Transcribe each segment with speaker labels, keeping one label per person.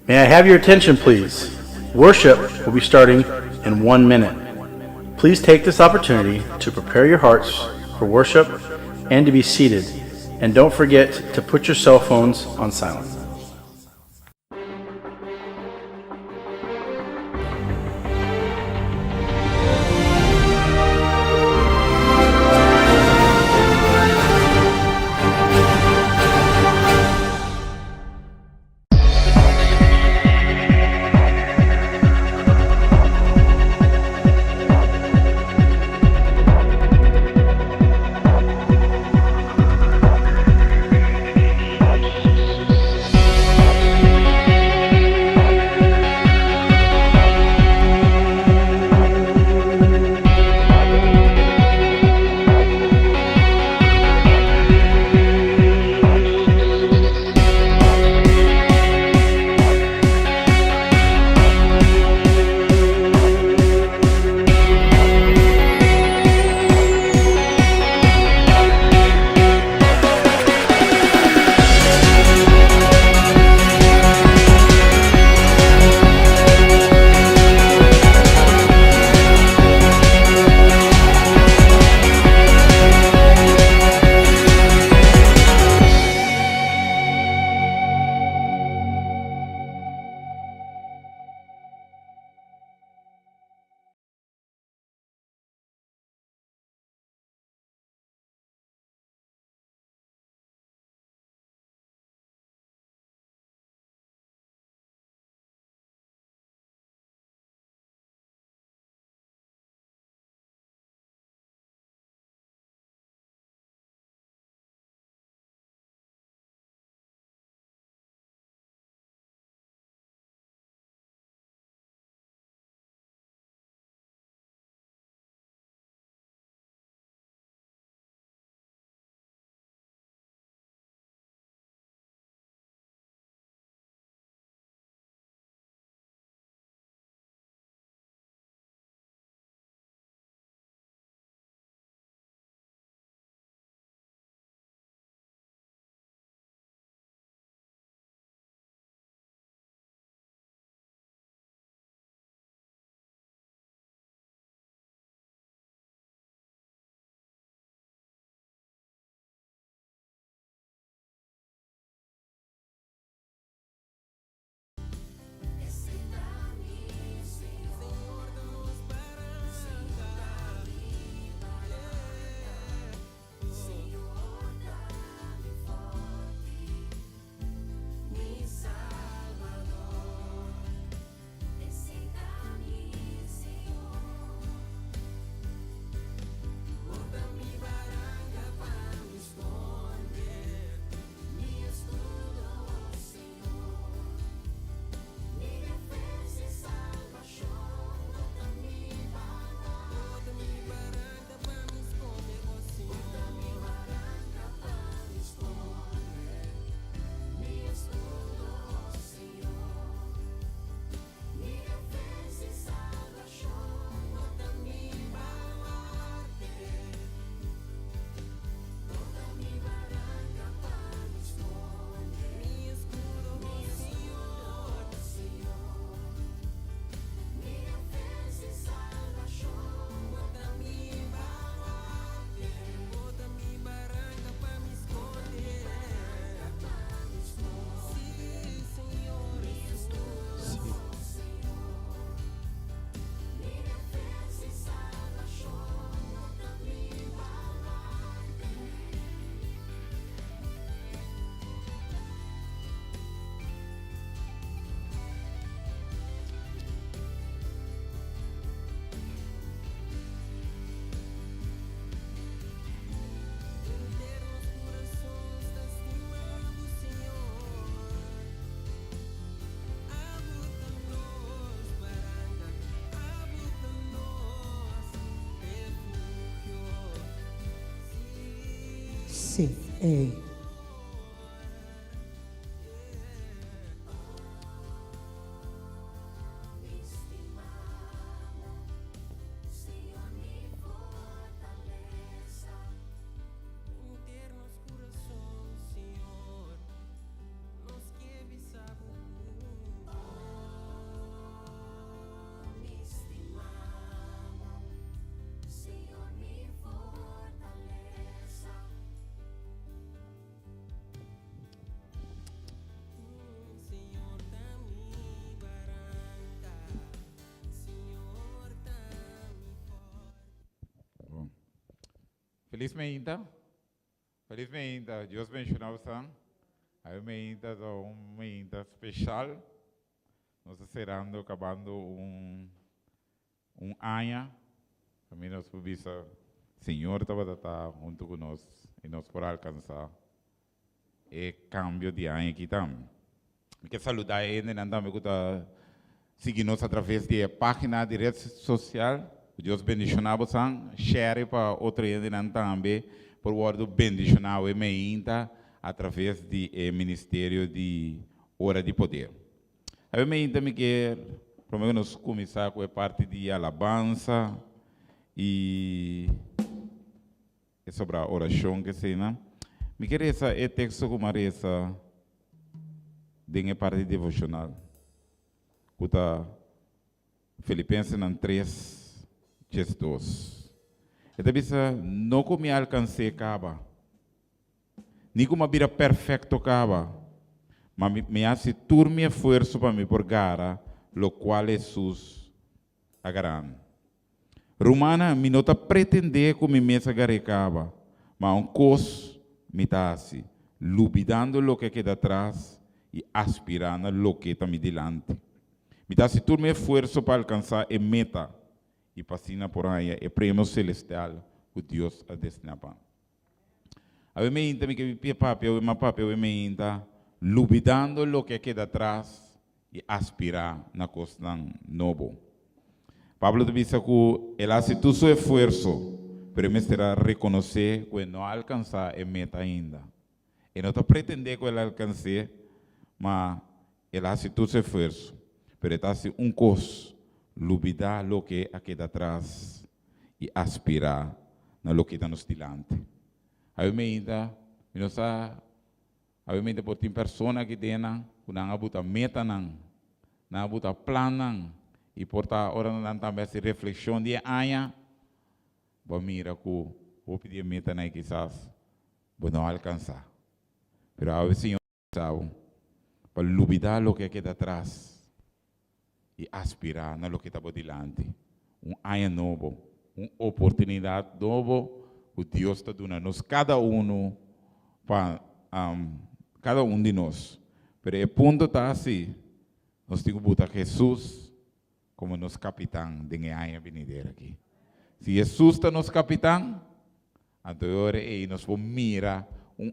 Speaker 1: May I have your attention, please? Worship will be starting in 1 minute. Please take this opportunity to prepare your hearts for worship and to be seated. And don't forget to put your cell phones on silent.
Speaker 2: Sí.
Speaker 3: Feliz meinta, Deus mencionou san. Aí meinta é meinta especial. Nós estamos acabando ano. Também nós podemos Senhor estava junto com nós e nós por alcançar o cambio de ano aqui também. Eu quero saludar ele, também que está seguindo nós através da página de rede social. Deus bendicionar você, share para outro gente também, por word bendicionar o meinta através do Ministério de Hora de Poder. A meinta me quer, primeiro nós começar com a parte de alabança e sobre a oração que se não. Me quer essa é texto como essa de parte devocional. Kuta Filipenses 3 2. Então, não como me alcancei acaba, nem como vira perfeito acaba, mas me hace turme esforço para me porgar, lo qual Jesus agarran. Romana me nota pretender como me mesa garecaba, mas um cos me hace, lubidando lo que queda atrás e aspirando lo que está me delante. Me hace turme esforço para alcançar a meta. E passina por aí é prêmio celestial que Deus a destinado. A mim também que papel, eu me ainda lubidando lo que queda atrás e aspirar na coisa novo. Pablo diz que ele hace todo seu esforço, pero me será reconhecer que não alcançar a meta ainda. E não está pretendendo que ele alcance, mas ele hace todo seu esforço, pero ele hace coisa. Lubidar lo que queda atrás e aspirar na lo que está nos delante. Obviamente, por tem pessoa que tem uma buta meta na buta plano e porta hora não também essa reflexão de aia, bom mira que o pedir meta na quizás não alcançar. Pero a veces Senhor sabe para lubidar lo que queda atrás e aspirar na lo que está por delante. Ano novo, uma oportunidade nova, o Deus está dando a nós, cada um de nós. Mas o ponto está assim, nós temos que botar Jesus como nosso capitão de ano venidero aqui. Se Jesus está nosso capitão, então nós vamos mirar,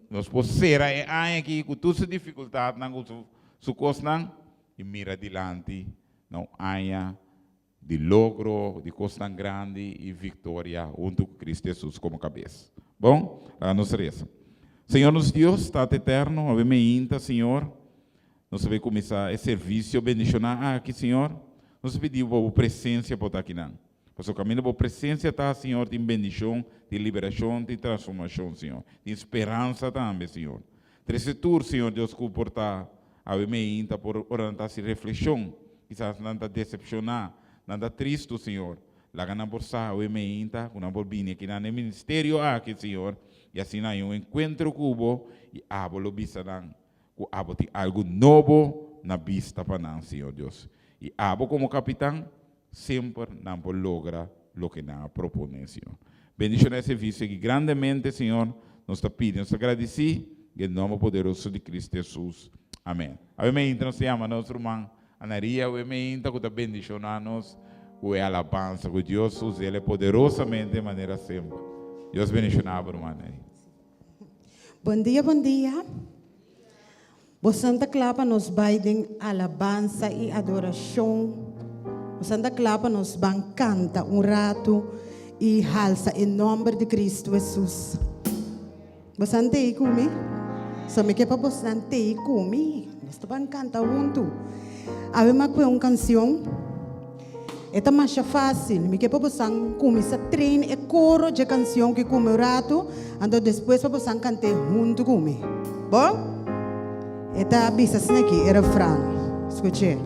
Speaker 3: nós vamos ser ano aqui com todas as dificuldades, com sua coisa, e mirar adiante. Não há de logro, de coisa tão grande e vitória junto com Cristo Jesus como cabeça. Bom, a nossa reza. Senhor, nosso Deus, está eterno, obviamente, Senhor, nós vamos começar esse serviço, bendicionar aqui, Senhor, nós pedimos a presença para estar aqui, não. Para o caminho da presença está, Senhor, de bendição, de liberação, de transformação, Senhor, de esperança também, Senhor. Treze tour, Senhor, Deus, comportar, obviamente, por orientar essa reflexão, quizás não está decepcionar, não está triste, Senhor. Lá que não por sa, o emeinta, que não por vir aqui no ministério aqui, Senhor, e assim não um encontro cubo e abo lo vista não, que abo tem algo novo na vista para nós, Senhor Deus. E abo como capitão sempre não por logra lo que não propõe, Senhor. Bendicionar esse vício que grandemente, Senhor, nos está pedindo, nos agradecemos, em nome poderoso de Cristo Jesus. Amém. Amém. Então, se ama nosso irmão Anaria, o amém, que está bendicionando-nos, o alabança, que Deus usa ele poderosamente de maneira sempre. Deus bendicionava, irmã.
Speaker 2: Bom dia, bom dia. O Santa Clapa nos vai em alabança e adoração. O Santa Clapa nos vai cantar rato e halsa em nome de Cristo Jesus. Bastante ikumi. So me quepa bastante ikumi. Basta pan canta junto. Ave makwe uma canção. Esta mais fácil. Me quepa bastante kumi sa trein e coro de canção que come rato. Ando depois pa bastante cante junto kumi. Bom? Esta bisa sneki era refrão. Escute.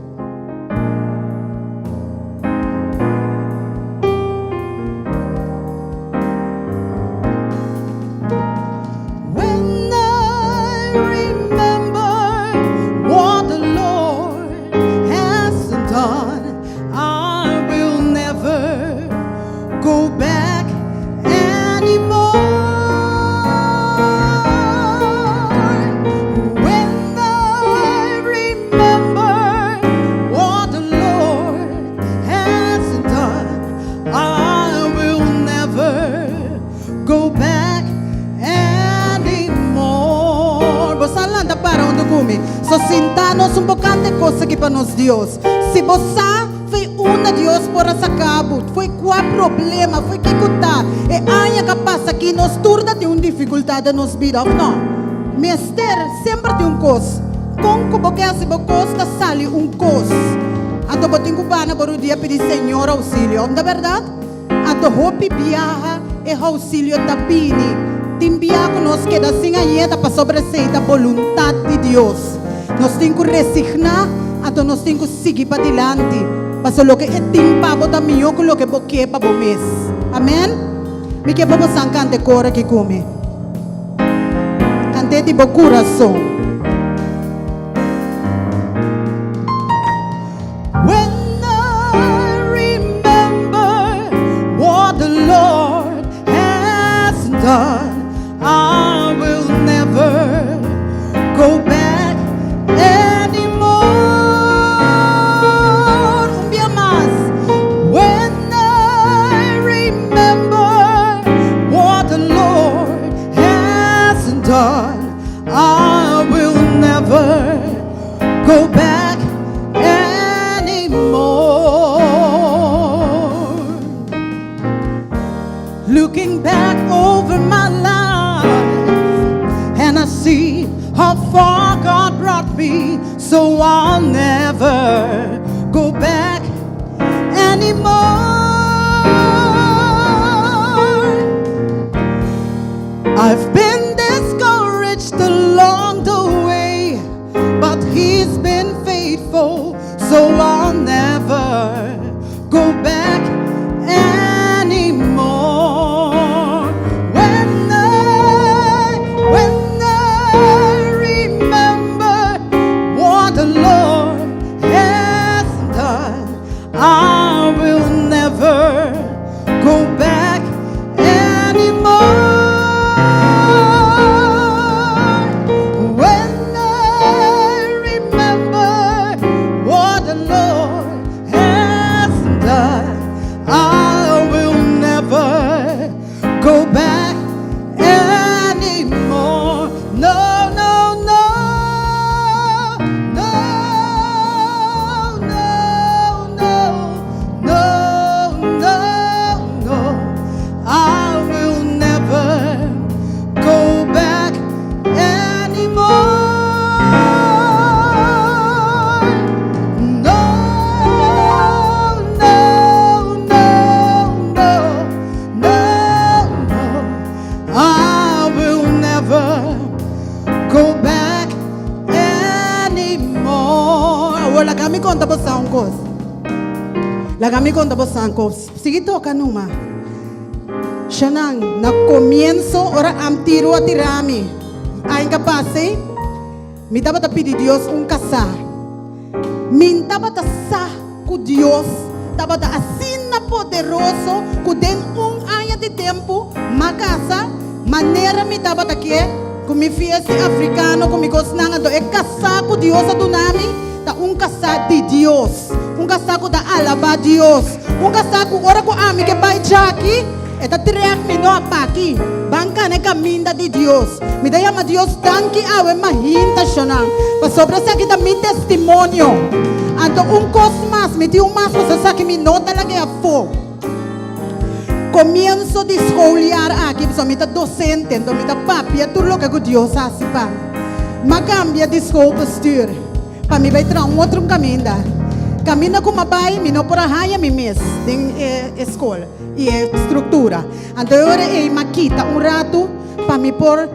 Speaker 2: So sintanos um bocado de coisa que para nós Deus. Se você foi uma Deus por essa cabo, foi qual problema, foi que está. E ainda que passa aqui nós turda tem uma dificuldade nos vida, não? Mister sempre tem um coisa. Com que porque se costa sale um coisa. Então botem cubana por o dia pedir Senhor auxílio, não é verdade? Então hopi viaja e auxílio da pini. Timbia conosco que da sinha yeta para sobresair da vontade de Deus. Nós temos que resignar, então nós temos que seguir para diante. Para o que é tempo da minha, com o que é para o mês. Amém? Me que vamos cante cora que come. Cante de bom coração. When I remember what the Lord has done, I will never go back anymore. Un día más. When I remember what the Lord has done, I will never go back anymore. Looking back over my life, and I see how far God brought me, so I'll never go back anymore. I've been discouraged along the way, but He's been faithful, so I'll never go back anymore. When I remember what the Lord has done, I will never go back anymore. When I remember what the Lord has done, I will never go back anymore. No, no, no, no, no, no, no, no, no. I will never go back anymore. No, no, no, no, no, no. I will never go back anymore. Wala kami konta po sa angkos. La kami konta po sa angkos. Sige to kanuma. Siya nang nagkomienzo ora am tiro at tirami. Ayon ka pase, mi dapat pidi Dios un kasa. Min dapat sa ku Dios, dapat asin na poderoso ku den un aya de tempo makasa manera mi dapat aqui kung mi fiesi africano kung mi kosnanga do e kasa ku Dios ato nami ta un kasa di Dios, un kasa ku da alaba Dios, un kasa ku ora ku ami ke bai chaki. Eta tirek mi no apaki. Banca ne caminda di Dios. Mi daya ma Dios danki awe mahinta shonang. Pa sobra sa kita mi testimonio. Anto un cos mas, mi ti un mas sa sa ki mi no talaga afo. comienzo di schooljaar aqui, so mita docente, do mita papi, e tudo que Deus hace para. Ma cambia di schoolbestuur. Pa mi vai tra um outro caminho. Caminho com uma pai, mi não por a mi mes, em escola e estrutura. Então eu ei maquita rato, pa mi por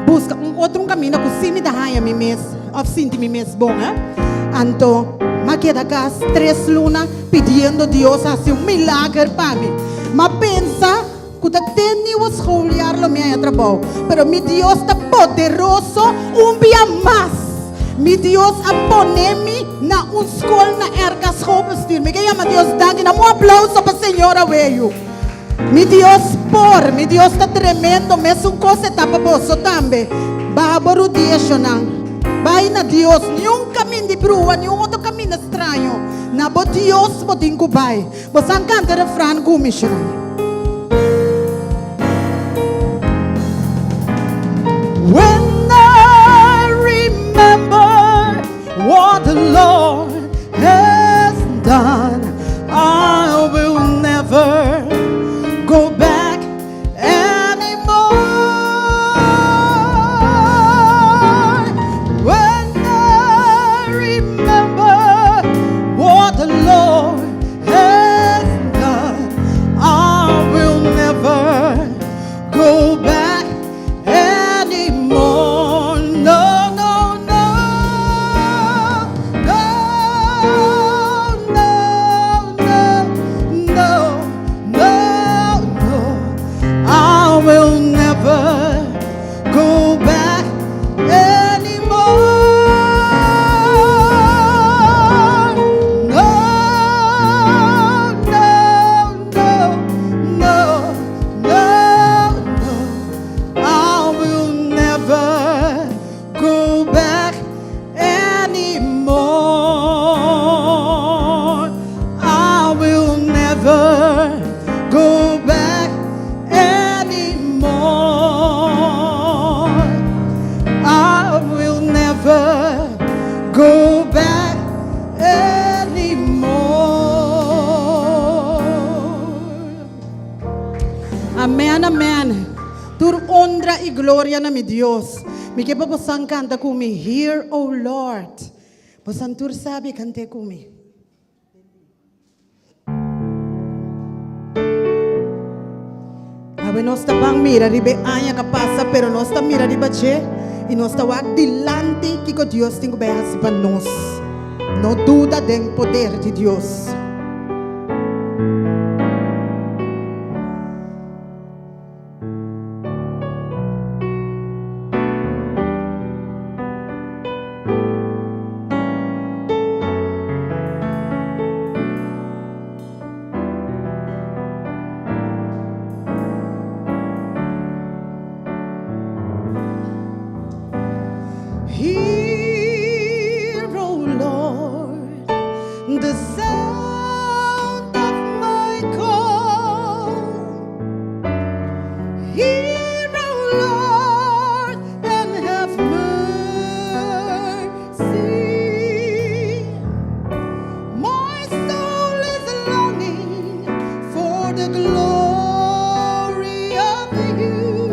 Speaker 2: busca outro caminho com cima da raia mi mes, of sinti mi mes bom, Então, maquita gas 3 lunas pedindo Deus hace milagre para mim. Ma pensa que tem o schooljaar lo minha trabalho, pero mi Deus está poderoso dia mais. Mi Deus apone-me na escola na erga schoolbestuur. Me chama Deus danke, na aplauso para a senhora veio. Mi Deus está tremendo, mas coisa está para você também. Bárbaro dia chonang. Vai na Deus, nenhum caminho de brua, nenhum outro caminho estranho. Na bo Deus botin ko bai. Bosan canta refrão com missionary. When I remember what the Lord has done, I will never go back anymore. When I remember what the Lord has done, I will never go back anymore. No, no, no, no, no, no, no, no. I will never go back anymore. No, no, no, no, no, no. I will never go back anymore. I will never go back anymore. I will never go back anymore. Amen, amen. Tur honra e glória na mi Deus. Mi que posan canta kumi, Hear, O Lord. Posan tur sabe cante kumi. Abe nós tá bang mira ribe anya ka passa, pero nós tá mira riba che e nós tá wag dilante que co Deus tem behas para nós. No duda del poder de Deus. Hear, O Lord, the sound of my call. Hear, O Lord, and have mercy. My soul is longing for the glory of you.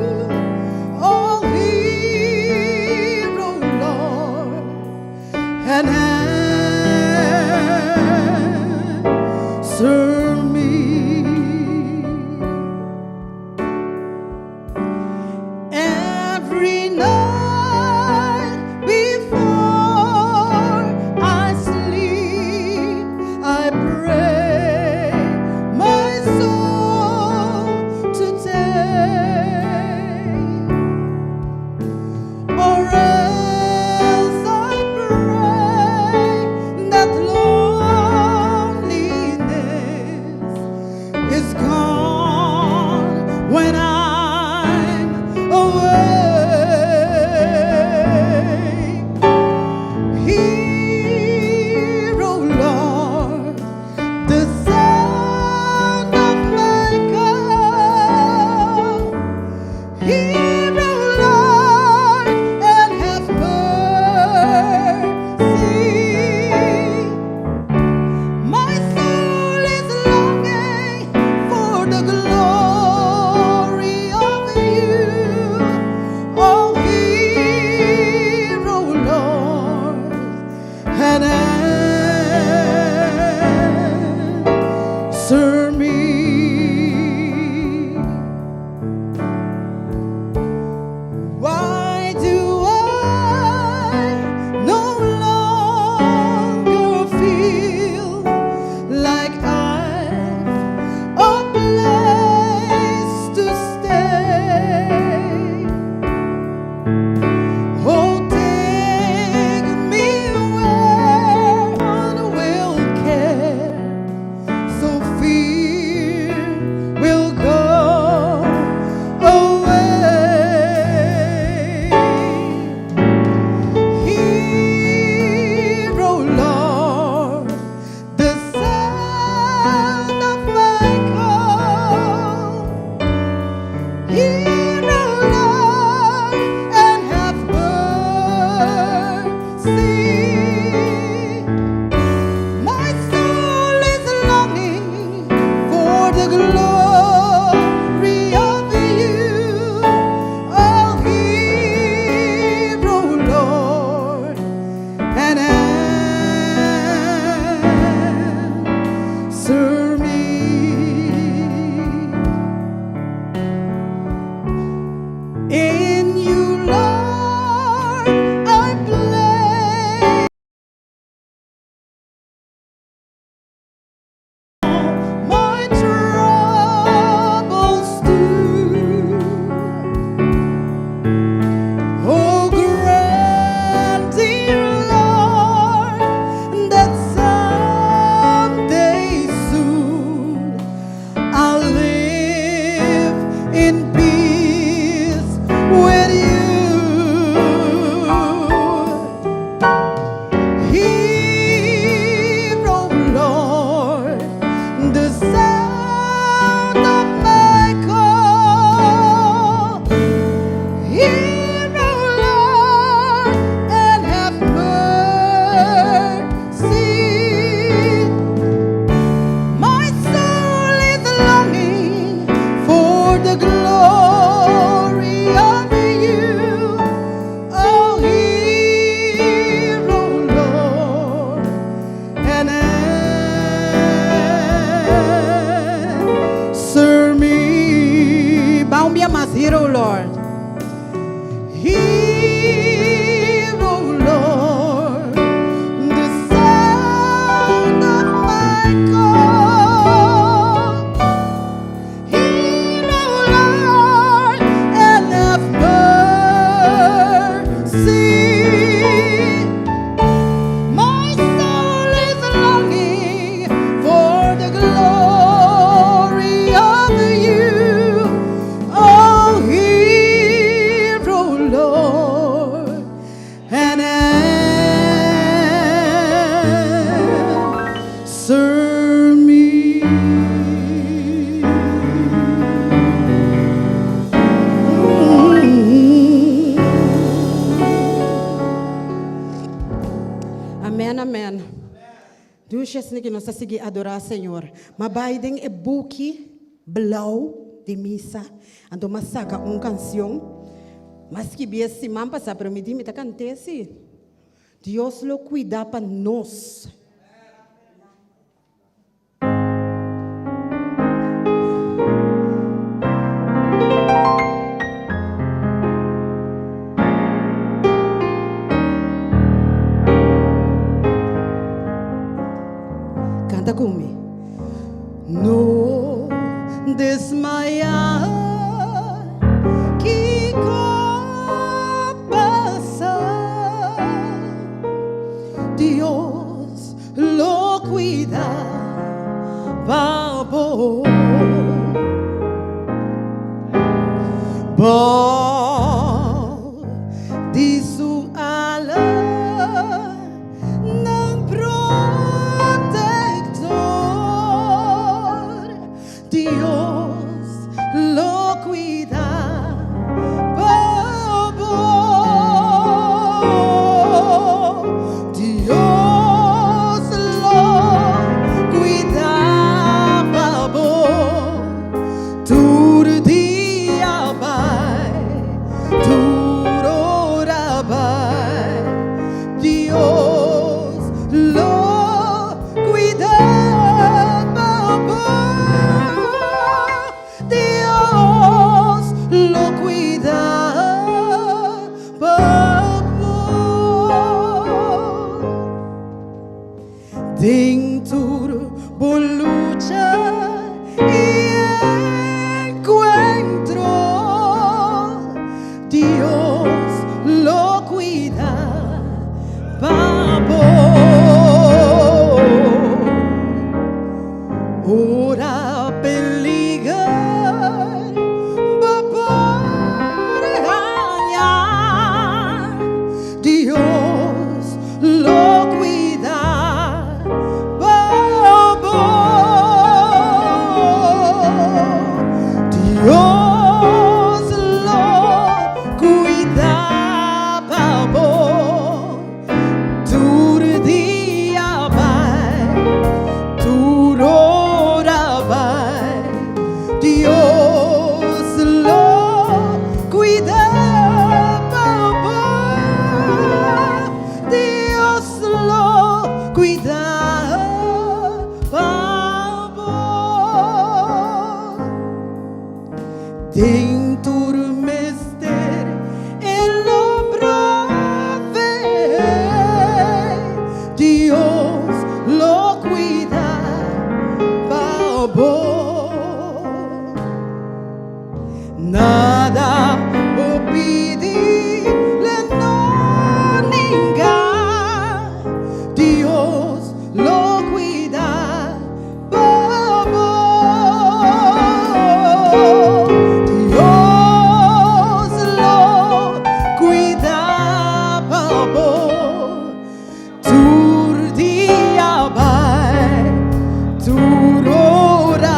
Speaker 2: Oh, hear, O Lord, and have them as hero, Lord. Hero, Lord, the sound of my call. Hero, Lord, and of mercy. My soul is longing for the glory of you. Oh, hero, Lord, and answer me. Amen, amen. Dus niet nos sige adorar Senhor. Maar bij den e boekje blauw de misa. En dan saca canción. Mas que bia si man passa para mim me tá cantesse. Deus lo cuida para nós. Canta comigo. No desmaiar que pasa. Dios lo cuida, babo. Bo di su ala ng protector. Dios lo cuida, babo. Dios lo cuida, babo. Tur dia vai, turora vai. Dios lo cuida, babo. Dios lo cuida, babo. Dentro lucha y encuentro, Dios lo cuida, babo. Ora peligar, babaranya. Dios lo cuida, babo. Dios lo cuida, babo. Tur dia vai, turora vai. Dios lo cuida, babo. Dios lo cuida, babo. Dentro mister el lo prove. Dios lo cuida, babo. Nada obedi le noninga. Dios lo cuida, babo. Dios lo cuida, babo. Tur dia vai, turora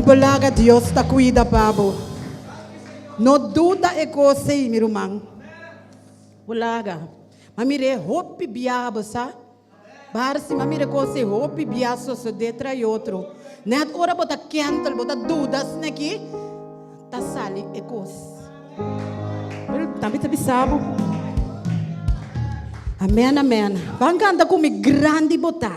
Speaker 2: Palaga Dios ta cuida pabo. No duda e cosa mi rumang. Palaga. Mamire hopi biaba sa. Bahar si mamire cosa hopi biaso so detra e outro. Net ora bota kentel bota dudas naki. Ta sali e cos. Pero tambi tabi sabo. Amen, amen. Vanganda come grandi bota.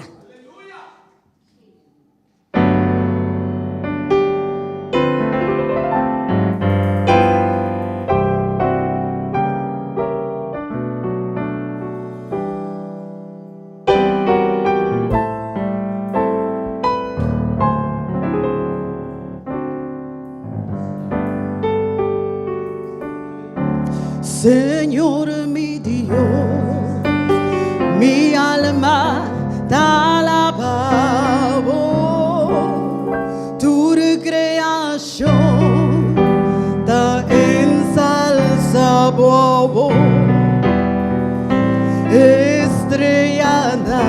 Speaker 2: Señor mi Dios, mi alma te alaba, tu creación te ensalza, estrellada,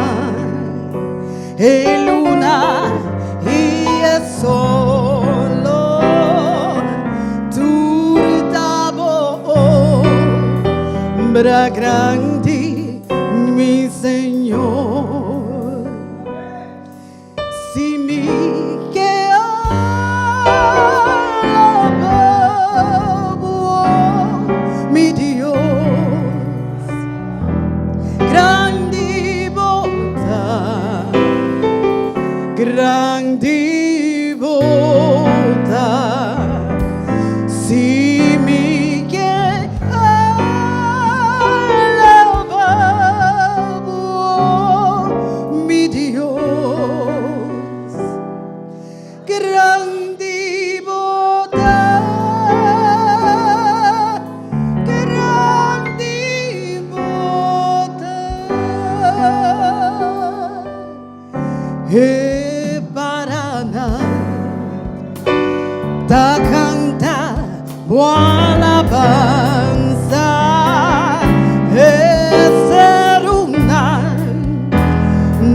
Speaker 2: y luna y el sol. Grande mi Señor, si mi que alabo, mi Dios, grande bondad, grande bondad, si mi que e Paraná ta canta buona alabanza e ser una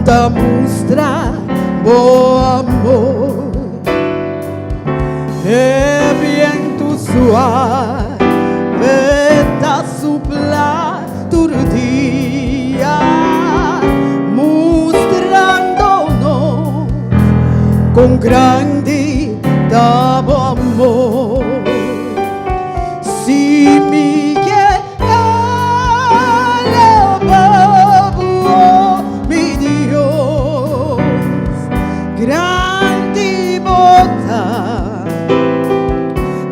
Speaker 2: da mostra bo amor e viento suave ta supla tu dia con grande davo amor, si mi que alabo, mi Dios, grande bondad,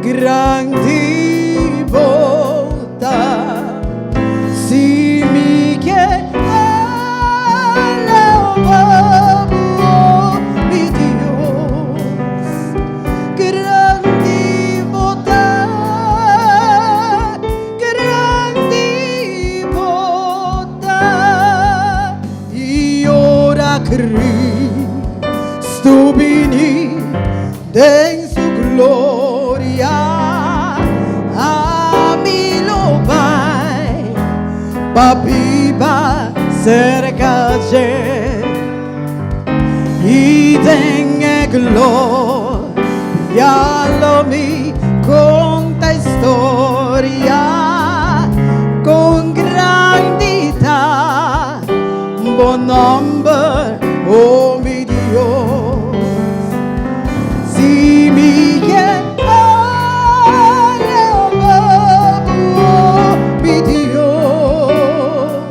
Speaker 2: grande bondad, si mi que Cristo vini en su gloria a mi lo vai papiba cerca de y tenga gloria lo mi conta historia con grandità bon nombre, oh mi Dios, si mi alabo, mi Dios,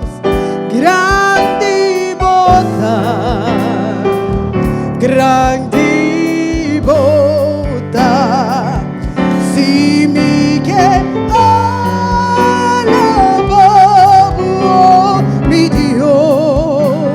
Speaker 2: grande bondad, grande bondad, si mi alabo, mi Dios,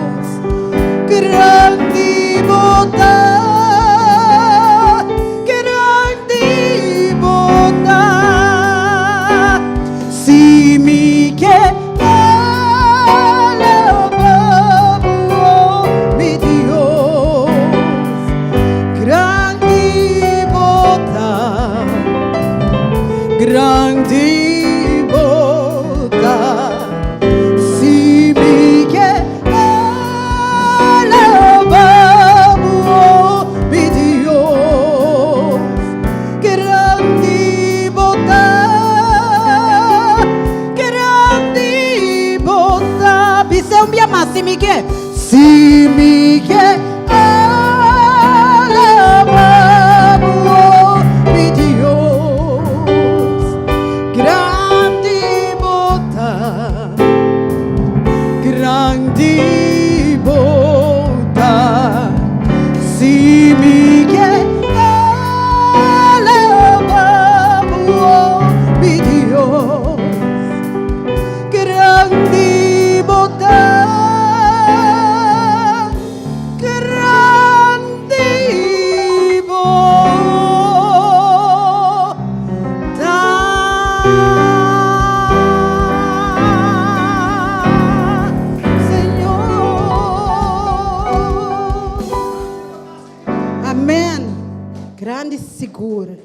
Speaker 2: Dice un día más, si mi que alabamos mi Dios, grande bondad, grande bondad, si mi que alabamos mi Dios, grande bondad, grande bondad, Señor. Amen. Grande seguro.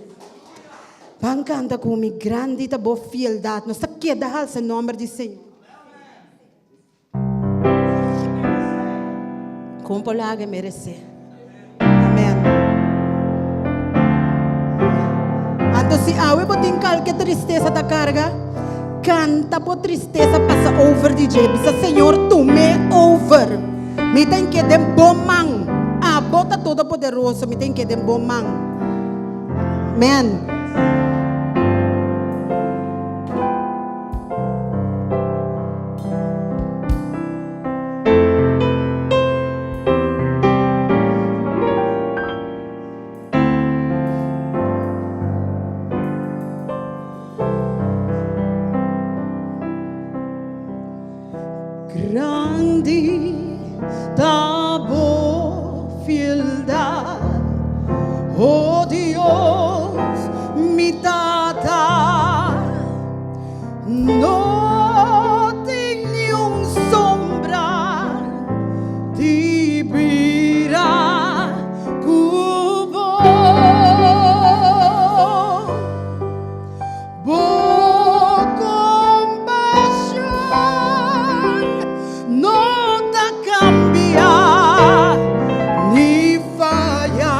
Speaker 2: Pangkanta kumi grande tabo fieldad. No sakya dahil sa nombre di Senhor. Kung palagi merece. Amen. Anto si awe po tingkal que tristeza da carga. Canta po tristeza passa over DJ. Bisa Senhor tume over. Mi tem que dem bomang. Bota todo poderoso. Mi tem que dem bomang. Amen. Grande tabo fieldad, oh Dios, mi tata, no tengo un sombra de vida cubo. No te cambia ni falla.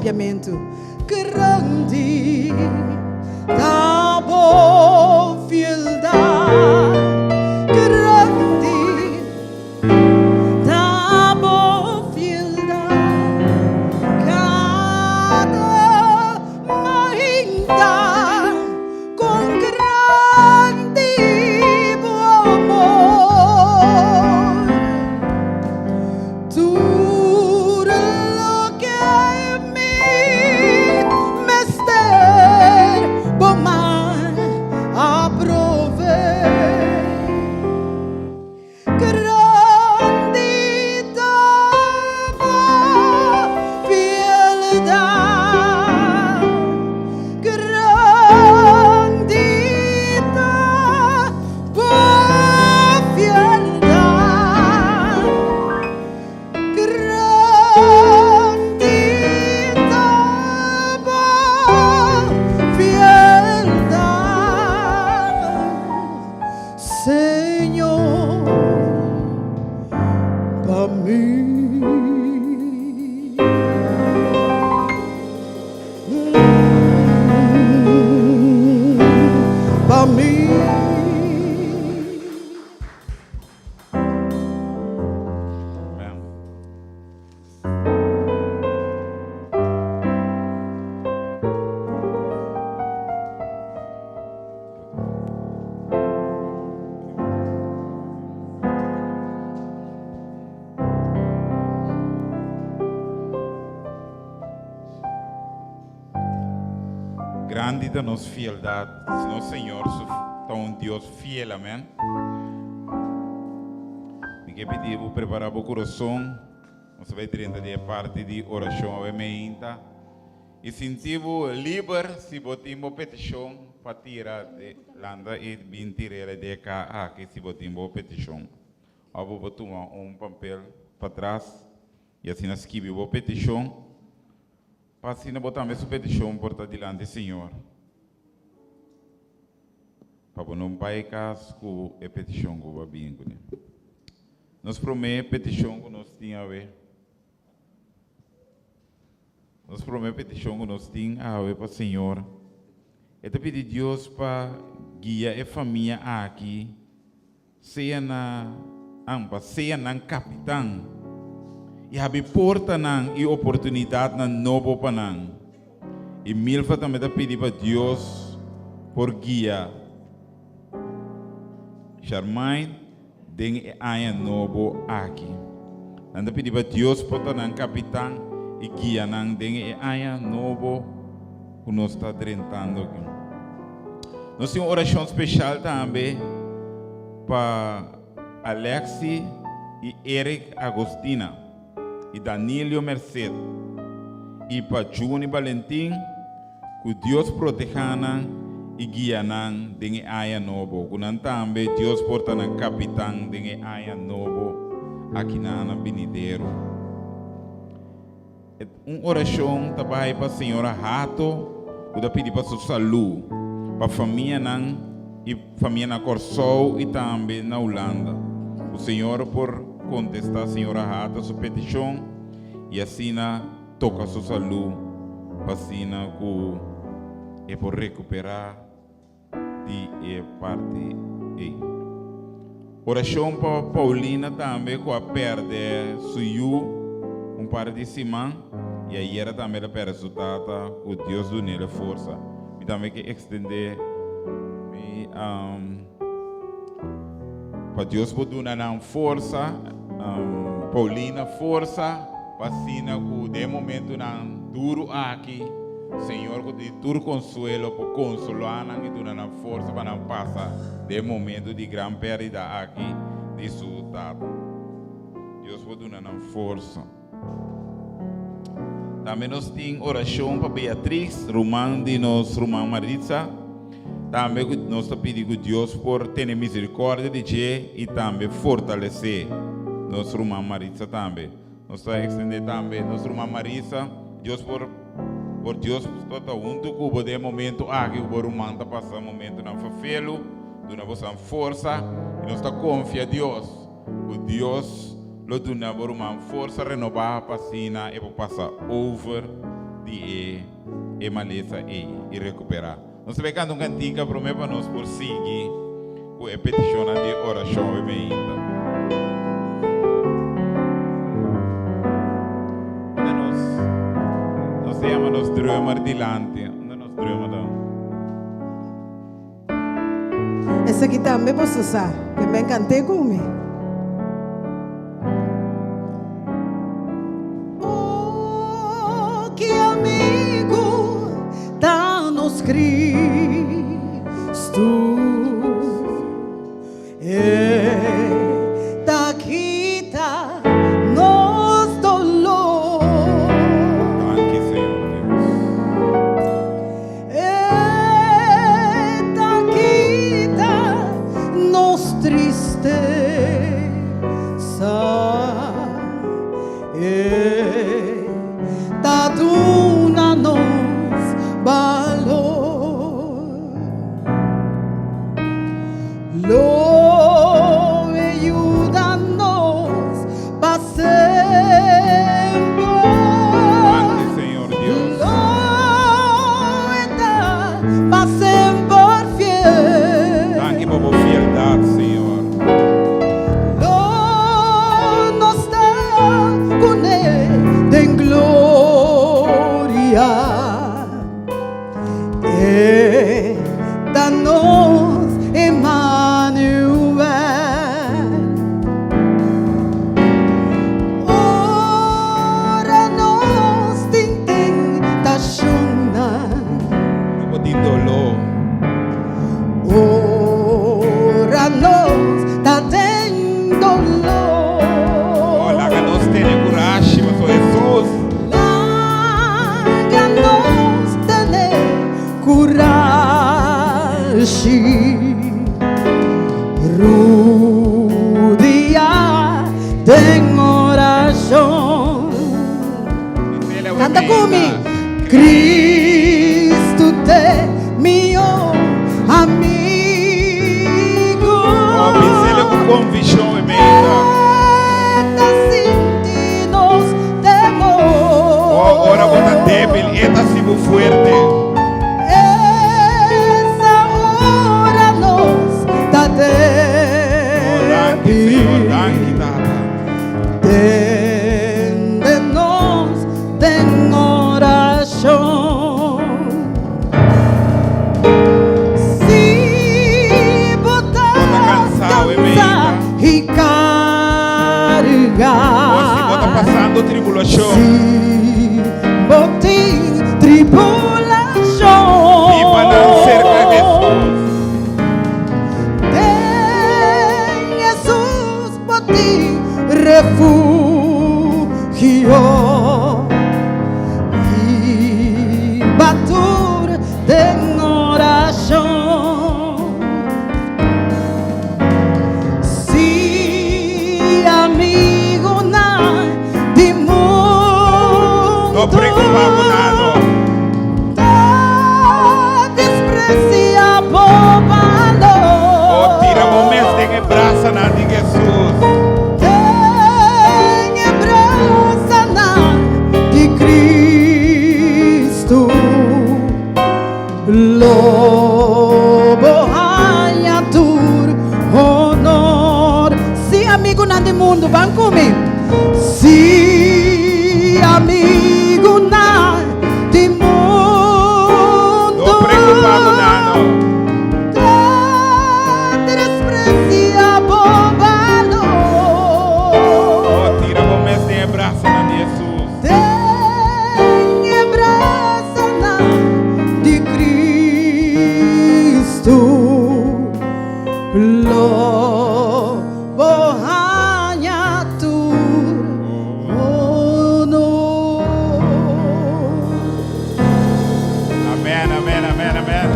Speaker 2: arrepiamento. Grande da boa fieldade, grande da boa fieldade, cada ainda com grande bom amor. Tudo lo que me ester bom mar aprove. Grande da boa fieldade, grande da boa fieldade, grande da boa fieldade, Senhor, para mim. Para mim.
Speaker 3: Amen. Grande da nossa fieldade, nosso Senhor é um Deus fiel, amém. E que pedimos preparar o coração, nós vamos dentro da parte de oração, amém. E sentimos livre se botimos petição para tirar de landa e vir tirar de cá aqui se botimos petição. Eu vou tomar papel para trás e assim nós escrevemos a petição. Para assim botar a sua petição por diante, Senhor. Para não pai caso com a petição que vai vir. Nós prometemos a petição que nós tínhamos a ver. Nós prometemos a petição que nós tínhamos a ver para o Senhor. E te pedir Deus para guiar a família aqui, seja na capitão. E habe porta nan e oportunidade na novo panan. E milfa também da pedir para Deus por guia. Charmaine den aia novo aqui. Anda pedir para Deus porta nan capitão e guia nan den aia novo que nós está drentando aqui. Nós temos uma oração especial também para Alexi e Eric Agostina. E Danilo Merced e para Juni Valentim, que Deus proteja e guia de aia novo. Que também Deus porta na capitão de aia novo aqui na Benideiro. Uma oração também para a senhora Rato, que pede para sua saúde, para a família e família na Corsol e também na Holanda. O Senhor por contestar a senhora Rata sua petição e assim toca sua saúde para assim que por recuperar de parte e oração para Paulina também que a perde sua par de semana e aí era também a perde sua tata o Deus do nele força e também que estender para Deus pode dar força Paulina força vacina que de momento não duro aqui Senhor que de duro consuelo por consolar e dar força para não passar de momento de grande perda aqui de sua tata Deus pode dar força também nós temos oração para Beatriz Román de nós Román Maritza também nós pedimos a Deus por ter misericórdia de Deus e também fortalecer nosso irmã Marisa também. Nós estamos extendendo também nosso irmã Marisa. Deus por Deus está junto com o de momento aqui o irmão está passando momento na favela, dona vossa força e nós está confia Deus. O Deus lo dona o irmão força renovar a piscina e para passar over de e maleza e recuperar. Nós vamos cantar uma cantiga para nós por seguir com a petição de oração e bem-vinda. Nós temos nos drömmar dilante, nós drömmar.
Speaker 2: Essa aqui também posso usar, que me encantei comigo. Oh, que amigo tá nos Cristo, tá quita nos dolor.
Speaker 3: Danke, Senhor Deus.
Speaker 2: Tá quita nos tristeza, tá duna nos valor. Lo ayuda-nos pa sempre.
Speaker 3: Danke, Senhor Deus.
Speaker 2: Lo está pa sempre fiel.
Speaker 3: Danke por sua fialdade, Senhor.
Speaker 2: Lo no está con él en gloria. Danos Emmanuel. Ora nos din tentationen.
Speaker 3: Por din dolor.
Speaker 2: Ora nos da den dolor.
Speaker 3: Olha, que nós temos coragem, mas Jesus.
Speaker 2: Láganos tener courage. Rudia den oración. Canta comigo. Cristo te mio amigo.
Speaker 3: Oh, pensele com convicção e meita.
Speaker 2: Nos temor.
Speaker 3: Oh, ora bota débil, eta sibo fuerte.
Speaker 2: Esa hora nos da
Speaker 3: Oh, danke, Senhor, danke, Tata.
Speaker 2: Tende-nos den oração. Se botar
Speaker 3: cansado,
Speaker 2: cansar e carregar.
Speaker 3: Oh, se bota passando tribulação.
Speaker 2: Se botar tribulação.
Speaker 3: Viva na cerca de Jesus.
Speaker 2: Tem Jesus por ti refugio e batur de oração. Se amigo não de mundo
Speaker 3: Não preocupado nada.
Speaker 2: desprecia por valor.
Speaker 3: Oh, tira momentos de abraça na de Jesus.
Speaker 2: Tem abraça na de Cristo. Lobo rainha tur honor. Se amigo não de mundo, vão comigo. Se amigo não de mundo.
Speaker 3: Não preocupado nada.
Speaker 2: Desprecia por valor.
Speaker 3: Oh, tira momentos de abraça na de Jesus.
Speaker 2: Tem abraça na de Cristo. Lobo rainha tu honor.
Speaker 3: Amém, amém, amém, amém.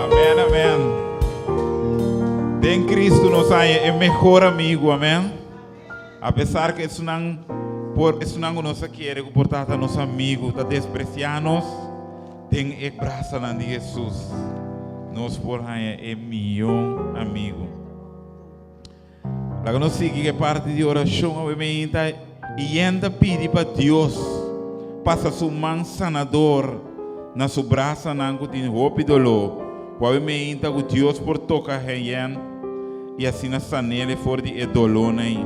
Speaker 3: Amém, amém. Tem Cristo nos é melhor amigo, amém. Apesar que isso não nos quer comportar a nosso amigo, tá despreciando-nos, tem abraça na de Jesus. Nós por aí é meu amigo. Lá que nós seguimos que parte de oração, obviamente, e ainda pedir para Deus passa su man sanador na su braça nangu tin hopi dolo. Poi me inta que Deus por tocar reyen e assim na sanele for de edolone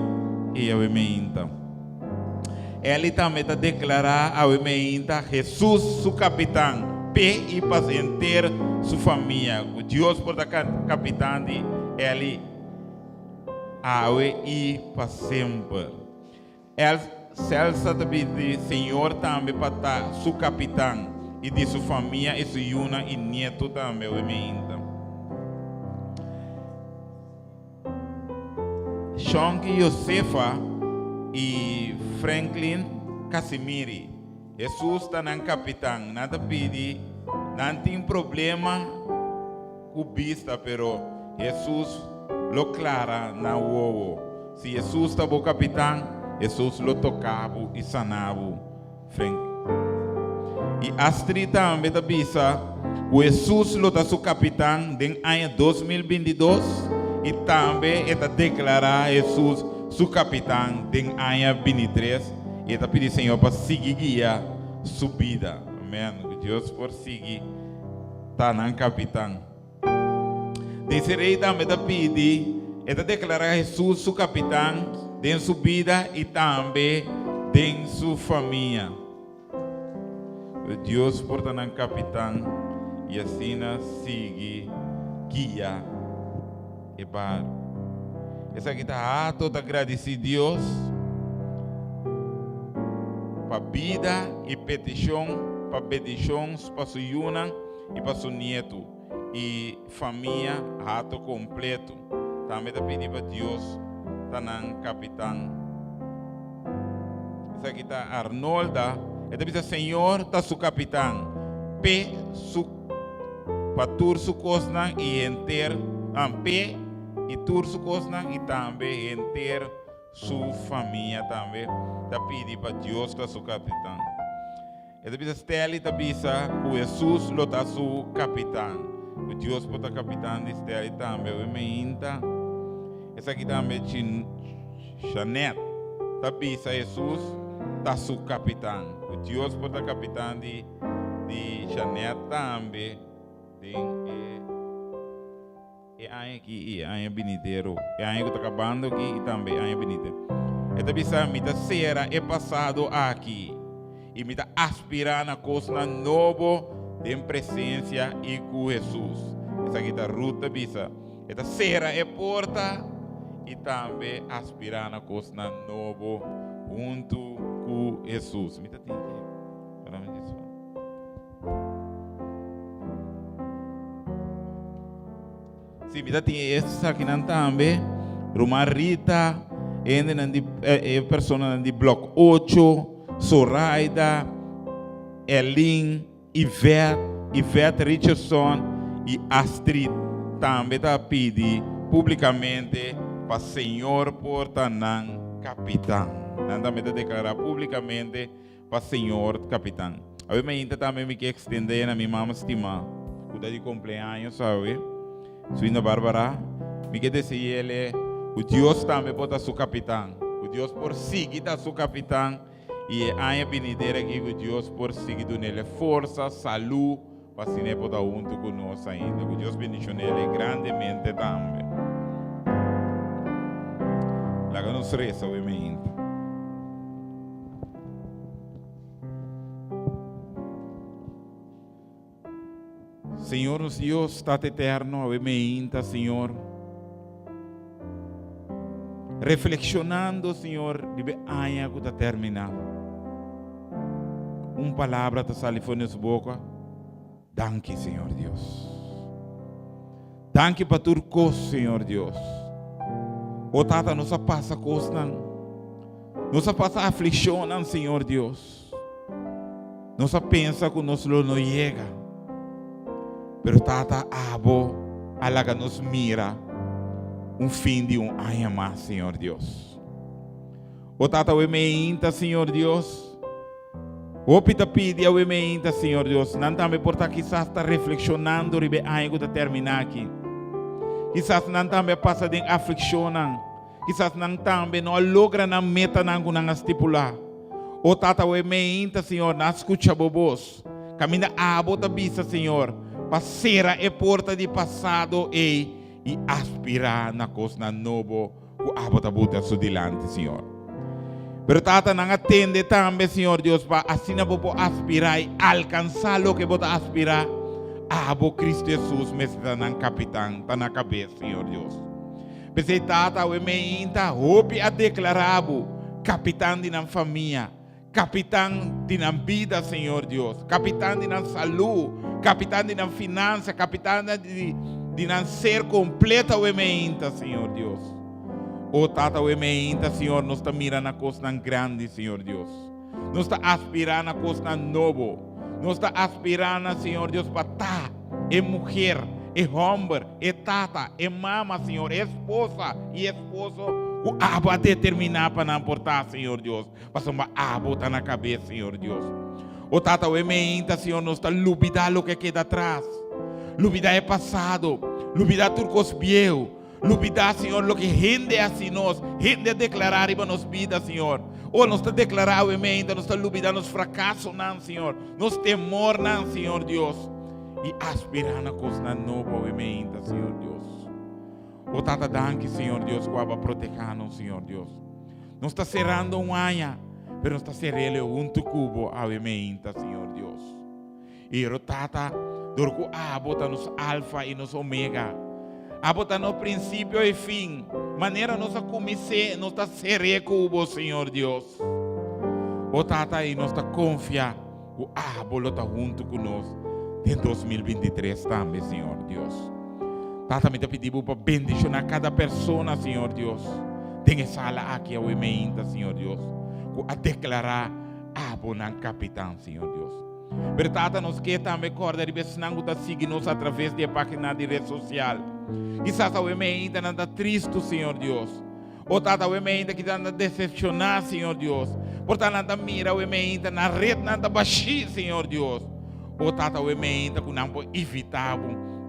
Speaker 3: e eu me inta. Ele também está declarar a me inta Jesus su capitão, pe e pas inteiro su família. O Deus por tocar capitão de ele awe e para sempre. El Celsa de Senhor também para estar su capitão e de sua família e sua yuna e neto também o meinta. Shonki Josefa e Franklin Casimiri. Jesus está na capitão, nada pede, não tem problema com vista, pero Jesus lo clara na uovo. Se Jesus está o capitão, Jesus lo tocava e sanava Franklin. E Astrid também da bisa, o Jesus lo da su capitão em ano 2022 e também está declarar Jesus su capitão em ano 23 e está pedindo Senhor para seguir guia sua vida. Amém. Deus por seguir tá na capitão. Desirei também está pedindo e está declarar Jesus su capitão em sua vida e também em sua família. Deus porta na capitão e assim sigue, guia e bar. Essa aqui está toda agradecido Deus para vida e petições para sua yuna e para seu neto e família rato completo. Também está pedindo para Deus está na capitão. Essa aqui está Arnolda. Então diz Senhor está su capitão, pe su patur su cosna e enter, pe e tur su cosna e também enter su família também. Tá pedi para Deus está su capitão. Então diz Steli tá bisa que Jesus lo tá su capitão. O Deus pota capitão de Steli também. O me inta. Essa aqui também Janet tá bisa Jesus tá su capitão. O Deus por estar capitão de Janet também e aí aqui e aí beniteiro e aí que está acabando aqui e também aí beniteiro. Esta bisa me da será é passado aqui e me da aspirar na coisa novo de presença e com Jesus. Essa aqui da ruta bisa. Esta será é porta e também aspirar na coisa novo junto com Jesus. Me dá tempo. Para me dizer. Sim, me dá tempo. Essa aqui não também. Roma Rita, pessoa de bloco 8, Soraida, Elin, Ivete Richardson e Astrid também está pedindo publicamente para o Senhor Portanã capitão. Nada me declarar publicamente para o Senhor capitão. A mim ainda também me quer estender na minha mamãe estima. Cuida de cumpleaños, sabe? Suína Bárbara, me quer dizer ele, o Deus também pode ser seu capitão. O Deus por seguir da seu capitão e a bendideira aqui o Deus por seguir nele força, saúde, para se poder junto conosco ainda. O Deus bendicione ele grandemente também. Lá que nos resta, obviamente. Senhor, nos Deus está eterno, obviamente, Senhor. Reflexionando, Senhor, de aia que está terminando. Uma palavra está saindo de nossa boca. Danke, Senhor Deus. Danke para tudo coisa, Senhor Deus. O tata nos passa coisa, nos passa aflição, Senhor Deus. Nos pensa que nos não chega. Pero tata abo, alaga nos mira. Fim de ano mais, Senhor Deus. O tata o emeinta, Senhor Deus. O pita pide ao emeinta, Senhor Deus. Não também por estar quizás está reflexionando ribe ano que terminar aqui. Quizás não também passa de aflição. Quizás não também não logra na meta não estipular. O Tata, o emeinta, Senhor, na escucha bobos. Camina abo tabisa, Senhor, passera e porta de passado e aspirar na coisa novo, o abo tabuta su dilante, Senhor. Pero Tata, não atende também, Senhor Deus, para assim não vou aspirar e alcançar o que vou aspirar. Abo Cristo Jesus, me está na capitão, está na cabeça, Senhor Deus. Pensei, Tata, o emeinta, hope a declarar, capitão de na família. Capitão de na vida, Senhor Deus. Capitão de na saúde. Capitão de na finança. Capitão de na ser completa o emeinta, Senhor Deus. O Tata, o emeinta, Senhor, nós está mirando na coisa grande, Senhor Deus. Nós está aspirando na coisa nova. Nós está aspirando, Senhor Deus, para estar é mulher, é homem, é tata, é mama, Senhor, é esposa e esposo. O abo a determinar para não portar, Senhor Deus. Para uma abo está na cabeça, Senhor Deus. O Tata, o emeinta, Senhor, nós está lubidar o que queda atrás. Lubidar é passado. Lubidar turcos viejos. Lubidar, Senhor, o que rende assim nós. Rende a declarar para nos vida, Senhor. Ou nós está declarar o emeinta, nós está lubidar nos fracassos, não, Senhor. Nos temor, não, Senhor Deus. E aspirar na coisa nova, o emeinta, Senhor Deus. O Tata, danke, Senhor Deus, que vai proteger-nos, Senhor Deus. Não está cerrando um anha, mas não está cerrando um cubo ao emeinta, Senhor Deus. E o Tata, dorco bota nos alfa e nos omega. Bota no princípio e fim. Maneira nós a começar, nós está cerrando cubo, Senhor Deus. O Tata, e nós está confiar, o abo está junto conosco. Em 2023 também, Senhor Deus. Tata, me pedimos para bendicionar cada pessoa, Senhor Deus. Tem essa sala aqui ao emeinta, Senhor Deus. A declarar abo na capitão, Senhor Deus. Mas Tata, nós queremos também acordar e ver se não está seguindo através da página de rede social. Quizás o emeinta não está triste, Senhor Deus. Ou Tata, o emeinta que está decepcionado, Senhor Deus. Portanto, não está mira o emeinta na rede, não está baixinho, Senhor Deus. Ou Tata, o emeinta que não pode evitar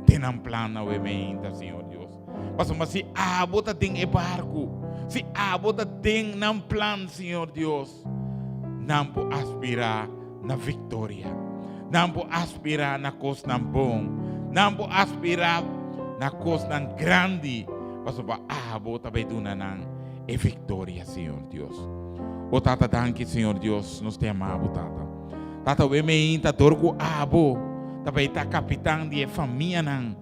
Speaker 3: tem um plano o emeinta, Senhor Deus. Mas se a bota tem barco, se a bota tem um plano, Senhor Deus, não pode aspirar na vitória, não pode aspirar na coisa bom, não pode aspirar na coisa grande, mas a bota vai dar é vitória, Senhor Deus. O Tata, danke, Senhor Deus, nos tem amado, Tata. Tata, o emeinta, dorgo abo. Também está capitão de família, não.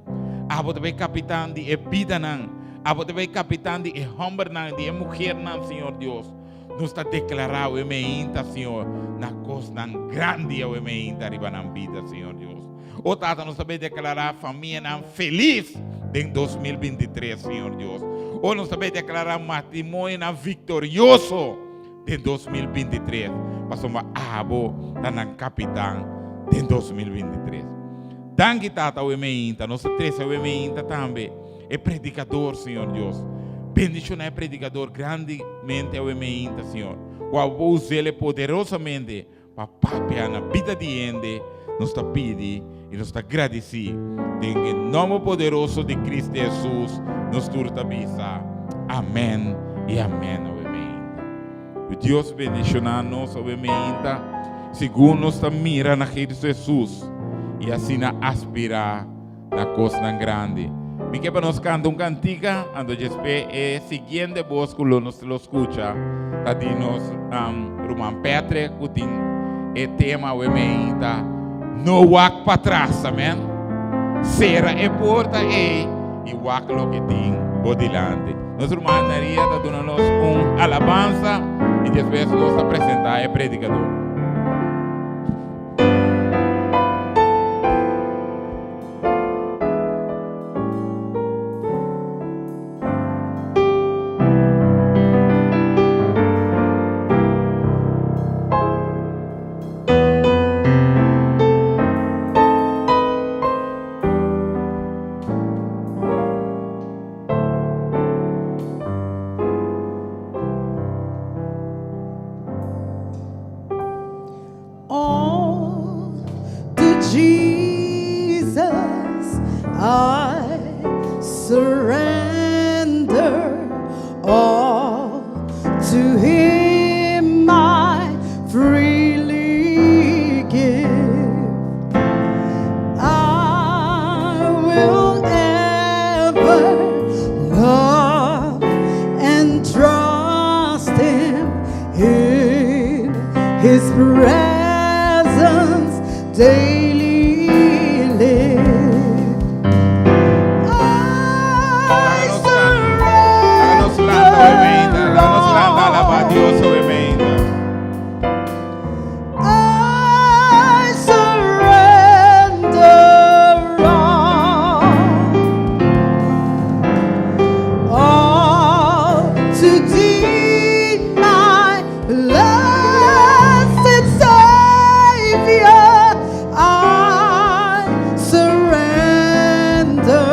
Speaker 3: Abo também capitão de vida, não. Abo também capitão de homem, não. De mulher, não, Senhor Deus. Nos está declarando o emeinta, Senhor, na coisa grande o emeinta arriba na vida, Senhor Deus. O Tata nos também declarar a família não feliz em 2023, Senhor Deus. Ou nos também declarar matrimônio não vitorioso em 2023. Passou uma abo, está na capitão em 2023. Danke, Tata, o emeinta. Nossa terça, o emeinta também é predicador, Senhor Deus. Bendicionar é predicador grandemente o emeinta, Senhor. O avô usa ele poderosamente para papear na vida de gente. Nos está pedindo e nos está agradecido. Em nome poderoso de Cristo Jesus, nos turta bisa. Amém e amém, o emeinta. O Deus bendicionar-nos, o emeinta. Segundo nós mira na Jesus e assim aspirar na coisa grande. Me que para nós cantar cantica, ando despe e seguinte voz que nos lo escucha, tadinos Roman Petre, kuting e tema o emeinta, no walk para trás, amém? Será e porta e walk lo que tem bodilante. Nosso irmão Maria está dando-nos alabança e depois nos apresentar o predicador.
Speaker 2: daily live. I
Speaker 3: Háganos landa, obviamente. Háganos landa, alaba a Dios, obviamente.
Speaker 2: I surrender all to Thee, my blessed Savior. I surrender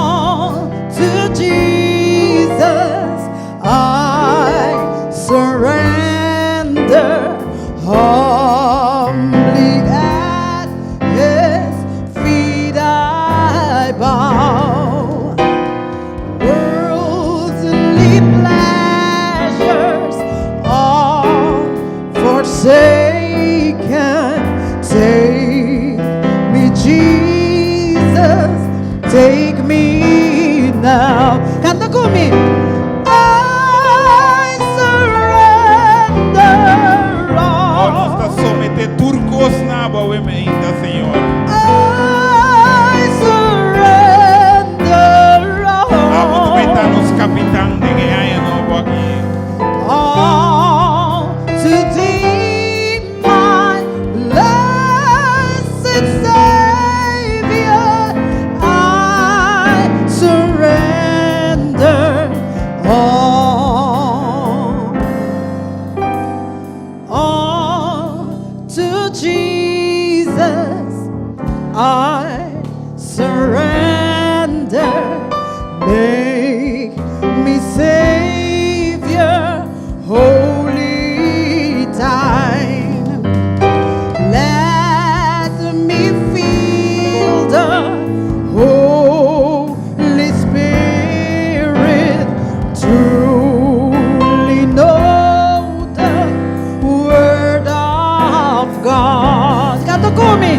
Speaker 2: all to Jesus. I surrender humbly at His feet I bow. Worldly pleasures all forsaken. Take me, Jesus, take me now. Canta con me. I surrender
Speaker 3: Oh,
Speaker 2: all.
Speaker 3: nos está somete turcos naba, obviamente, Señor.
Speaker 2: I surrender
Speaker 3: Vamos a
Speaker 2: all.
Speaker 3: los capitán de que hay nuevo aquí.
Speaker 2: All to Thee, my blessed Savior, I surrender all to Jesus. I surrender. Make me Savior, holy time. Let me feel the Holy Spirit. Truly know the Word of God. Canto con me.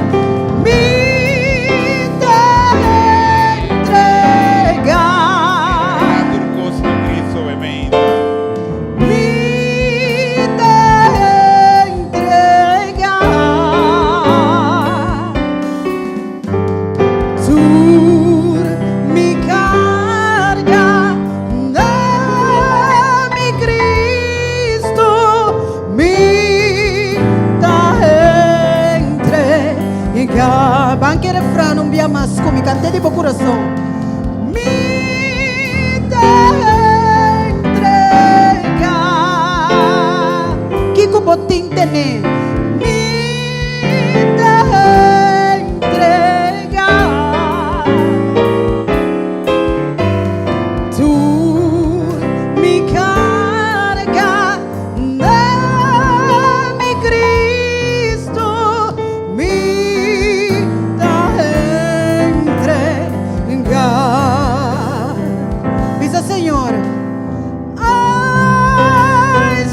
Speaker 2: Mi te entregar.
Speaker 3: Turcos de Cristo, obviamente.
Speaker 2: Mi te entregar. Tú mi carga, dame Cristo, mi te entregar. Banche refrão não via mais como cantei de bom coração. Mi te entregar. Kiko botin tene. Mi te entregar. Tu mi carga, dame Cristo, mi te entregar. Dice Señor, I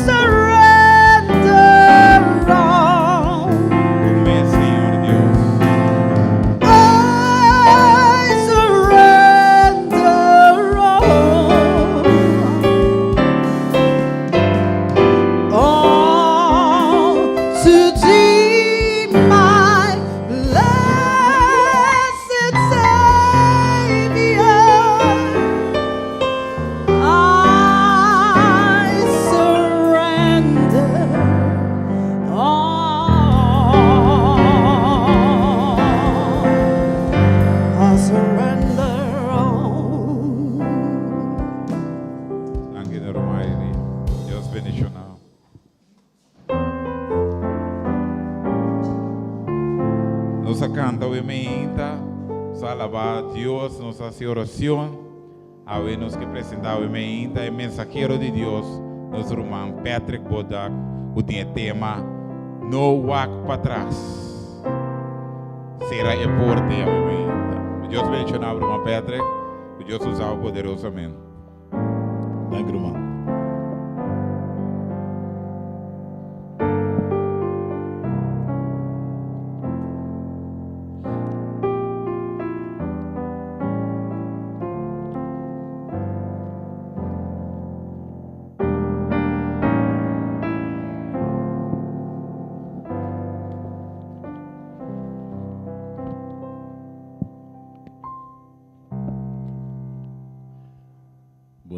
Speaker 2: surrender all.
Speaker 3: Amén, Señor Dios.
Speaker 2: I surrender all to Thee, my blessed Savior. I surrender all. I surrender all.
Speaker 3: Anche da ormai Dios bendicionado. Nos canta obviamente, nos alaba a Dios, nos hace oración. Habemos que apresentar obviamente el mensajero de Dios, nuestro hermano Patrick Bodak, que tiene tema No Walk para atrás. Será el porte obviamente. Dios bendicionado, hermano Patrick. Dios usaba poderosamente.
Speaker 1: Thank you, hermano.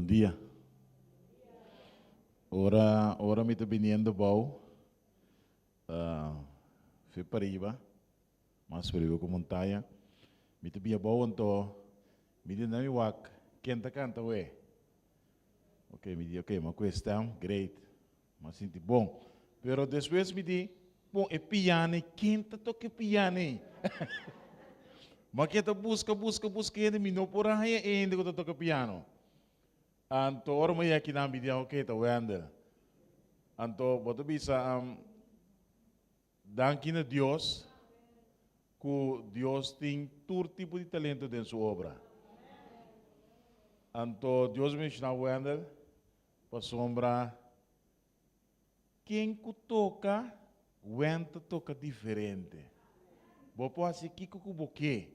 Speaker 4: dia. Ora me está viniendo bom. Fui para riba, mas para riba com montanha. Me está bem bom, então, me diz na minha wak, quenta canta, ué. Ok, me diz, ok, uma questão, great, mas sinto bom. Pero depois me diz, bom, é piano, quenta toca piano. Mas quenta busca, ainda me não por aí ainda que toca piano. Anto, ora me aqui na mídia, ok, tá vendo? Anto, boto bisa, danke a Deus, que Deus tem todo tipo de talento em sua obra. Anto, Deus me está vendo, para sombra, quem que toca, venta toca diferente. Vou pôr assim, que boque,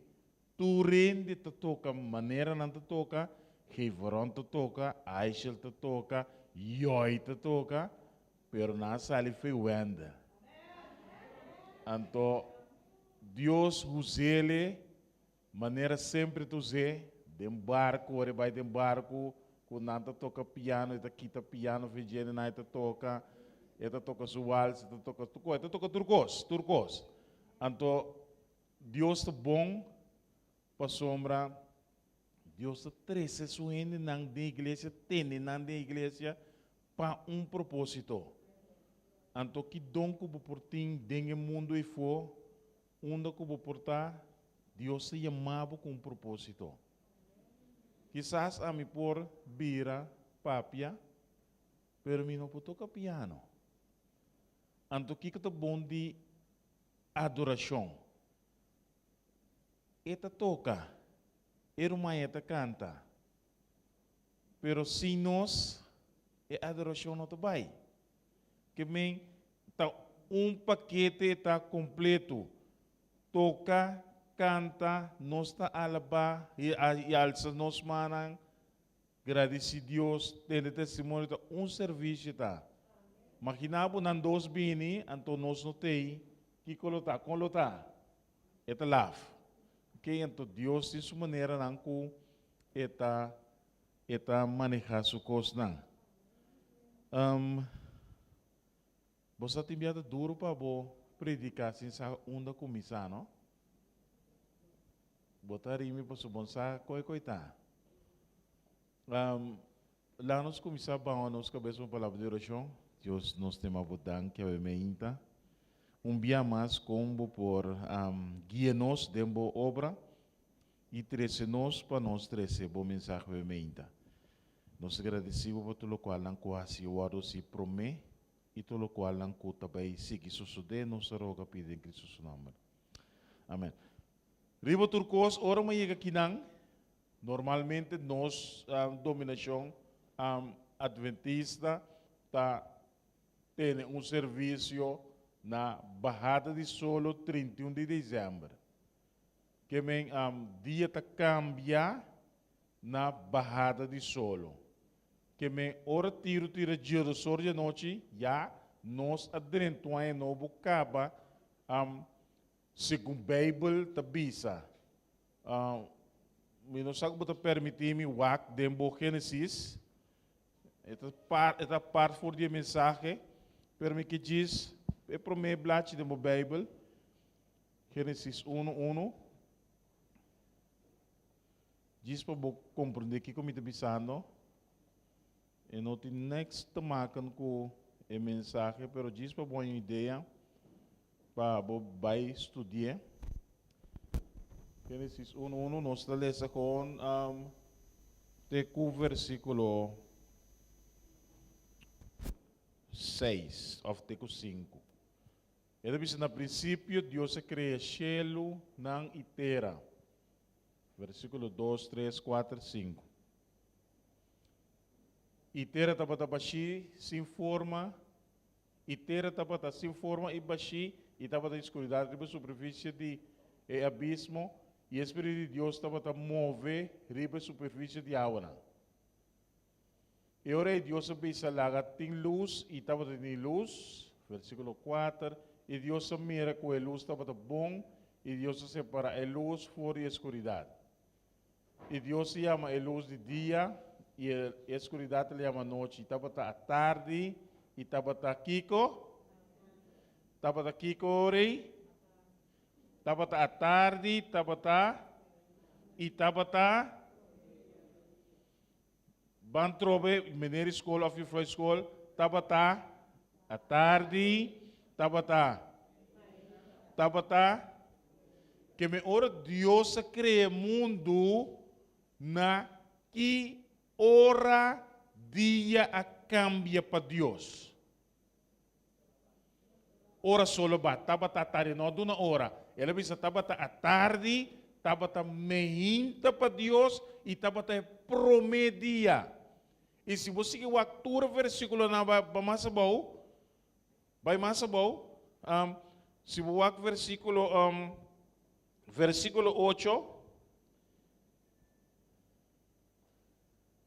Speaker 4: tu rende te toca, maneira não te toca, Heveron te toca, Aishel te toca, Yoi te toca, pero na sali foi wenda. Então, Deus usa ele, maneira sempre tu usa, de barco, ora vai de barco, quando nada toca piano, eta quita piano, vigene na eta toca suals, eta toca turcos. Então, Deus é bom, para sombra, Deus trece suene nang de igreja, tene nang de igreja para propósito. Anto que dom que por ti dengue mundo e for, onde que portar, Deus se chamava com propósito. Quizás a mim por bira, papia, pero mi não toca piano. Anto que tá bom de adoração. Eta toca. Era uma eta canta. Pero se nós é adoração não vai. Que men tá paquete está completo. Toca, canta, nós está alaba e alça nós manang. Agradece Deus, tem testemunho tá serviço tá. Makinabo nan dos bini, anto nós não tem que colota. Eta laf. Que então Deus de sua maneira não com eta manejar sua coisa não. Você tem enviado duro para predicar sem saber onde começar, não? Botar rime para subir coisa. Lá nós começamos a nós cabeça uma palavra de oração. Deus nos tem uma botan que é meinta. Dia mais como por guia-nos dentro da obra e trece-nos para nós trece bom mensagem meinta. Nós agradecemos por tudo o qual não quase o aro se promete e tudo o qual não cuta para seguir suceder nos roga pedir em Cristo seu nome. Amém. Ribo turcos, ora me chega aqui não. Normalmente nós dominação adventista tá tem serviço na Barrada de Solo 31 de dezembro. Que men dia tá cambia na Barrada de Solo. Que men ora tira dia do sol de noite já nós adentro aí novo caba segundo Bible tá bisa. Me não sabe botar permitir me wak dembo Gênesis. Esta parte for de mensagem permite que diz é para mim blate de Bible, Gênesis 1:1. Diz para compreender que como está pensando. E não tem next tomacan com a mensagem, pero diz para boa ideia para vai estudar. Gênesis 1:1 nós está lendo com o versículo 6 ou teco 5. Ele diz no princípio Deus cria cielo não e terra. Versículo 2, 3, 4, 5. E terra estava baixi sem forma, e terra estava sem forma e baixi, e estava na escuridão, riba superfície de abismo, e o Espírito de Deus estava mover riba superfície de água. E ora Deus pensa lá, tem luz, e estava tem luz, versículo 4, e Deus mira que a luz estava bom, e Deus separa a luz fora e a escuridão. E Deus chama a luz de dia e a escuridão lhe chama noite. Tabata a tarde, e tabata Kiko. Tabata Kiko, rei. Tabata a tarde, tabata. E tabata. Bantrobe, meneer school of your school. Tabata. A tarde, tabata. Tabata. Que me ora Deus cria mundo na que hora dia a cambia para Deus. Ora solo ba, tabata tarde não duna hora. Ela bisa tabata a tarde, tabata meinta para Deus e tabata promedia. E se você que o actor versículo na ba massa bom, vai massa bom. Se o versículo 8.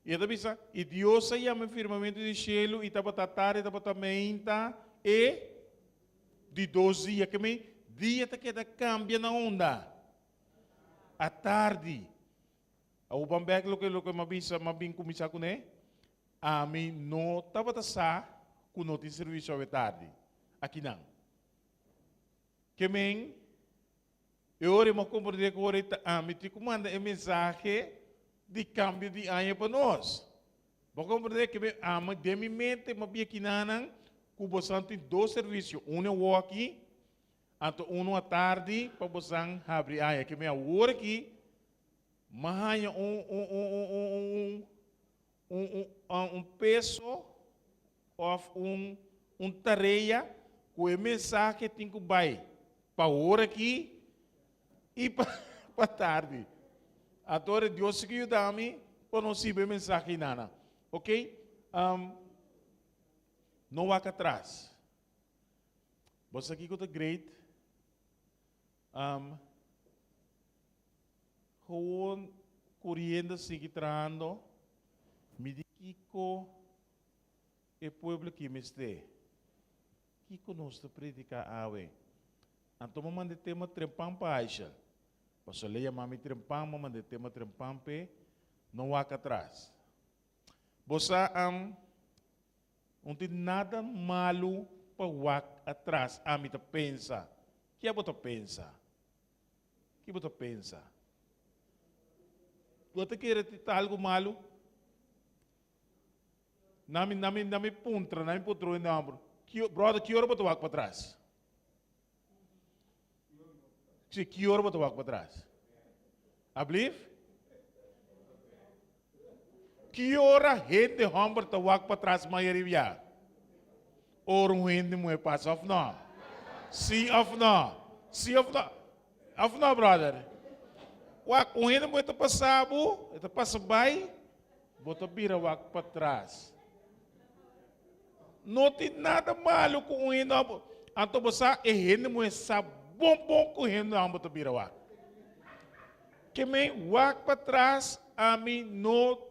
Speaker 4: E ela bisa, e Deus se chama firmamento do céu e tabata tarde, tabata meinta e de 12 dias que me dia te queda cambia na onda. A tarde. O bambek lo que mabisa mabin kumisa ko ne. Ami no tabata sa kuno ti serviço a tarde. Aqui não. Que men eu ore mo compreender que ore ami ti comanda e mensagem de cambio de ano para nós. Vou compreender que ama de mi mente mabia kinanang kubo santo dois serviços, um é o aqui, anto um à tarde para você abrir aí que me agora aqui, mas peso of tarefa com a mensagem que tem que vai para hora aqui e para tarde. Agora Deus que ajuda-me para não se ver mensagem nada, ok? Não vá atrás. Você aqui que great. Gewoon correndo sigue trando. Me diz Kiko e pueblo que me este. Kiko nos predica awe. Então manda tema trempam paixa. Você leia mami trempam, manda tema trempam pe. Não vá atrás. Você não tem nada malo para walk atrás. A mim pensa. O que você pensa? O que você pensa? Você quer ter algo malo? Nami puntra, nami putro em ambro. Brother, que hora você walk para trás? Que hora você walk para trás? I believe? Que hora gente hombre te walk para trás maioria? Or gente muito passa of não? Sim of não? Sim of não? Of não, brother? Walk gente muito passado, te passa bem, bota vira walk para trás. Não tem nada malo com gente, então você é gente muito sabe bom com gente não bota vira walk. Que me walk para trás, a mim não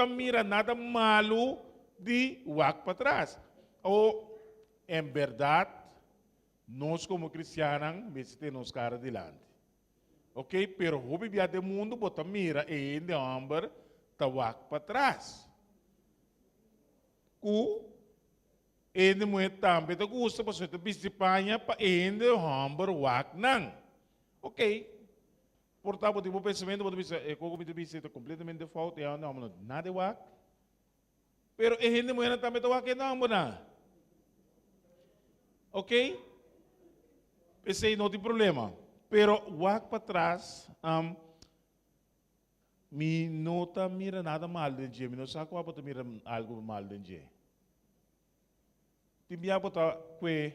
Speaker 4: mira nada malo de walk para trás. Ou, em verdade, nós como cristianos, temos cara adiante. Ok? Pero o biblia do mundo, bota mira e de homem, tá walk para trás. Ele muito também, tá gosta, você tá bisipanya para ele homem walk não. Ok? Portanto, tipo pensamento, você diz, como me diz, é completamente de falta, não, nada wak. Pero e gente muito também tá wak não, não. Ok? Esse não tem problema. Pero wak para trás, me não tá mira nada mal de dia, me não sabe qual tá mira algo mal de dia. Timbia bota que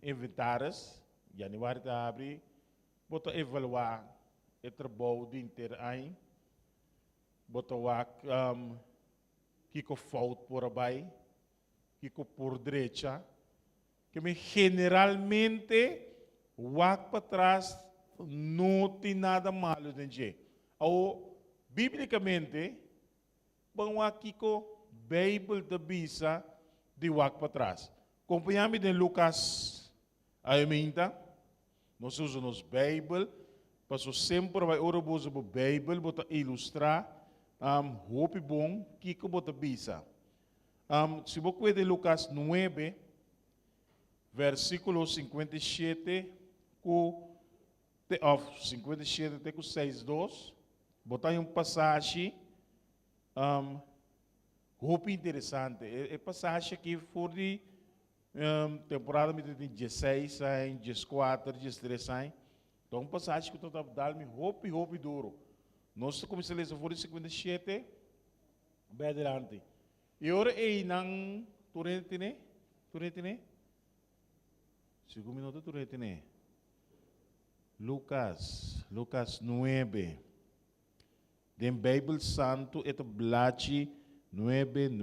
Speaker 4: inventários, januário tá abre, bota evaluar o trabalho de inteiro aí, bota que falta por baixo, que por direita, que me generalmente wak para trás não tem nada malo de jeito. Ou biblicamente, bom aqui com Bíblia da bisa de wak para trás. Acompanhamos em Lucas a emenda, nós usamos Bíblia. Passo sempre vai ora boa Bíblia, bota ilustrar hope bom, kiko bota bisa. Se você puede Lucas 9, versículo 57, of 57 até 62, botar passagem hope interessante. É passagem que foi de temporada de 16, 14, 13. Então, passagem que eu estou dando hope duro. Nós começamos a ler 57, bem adelante. E ora é nang turente né? Segundo minuto turente né? Lucas 9. Den Bible Santo é blade 9.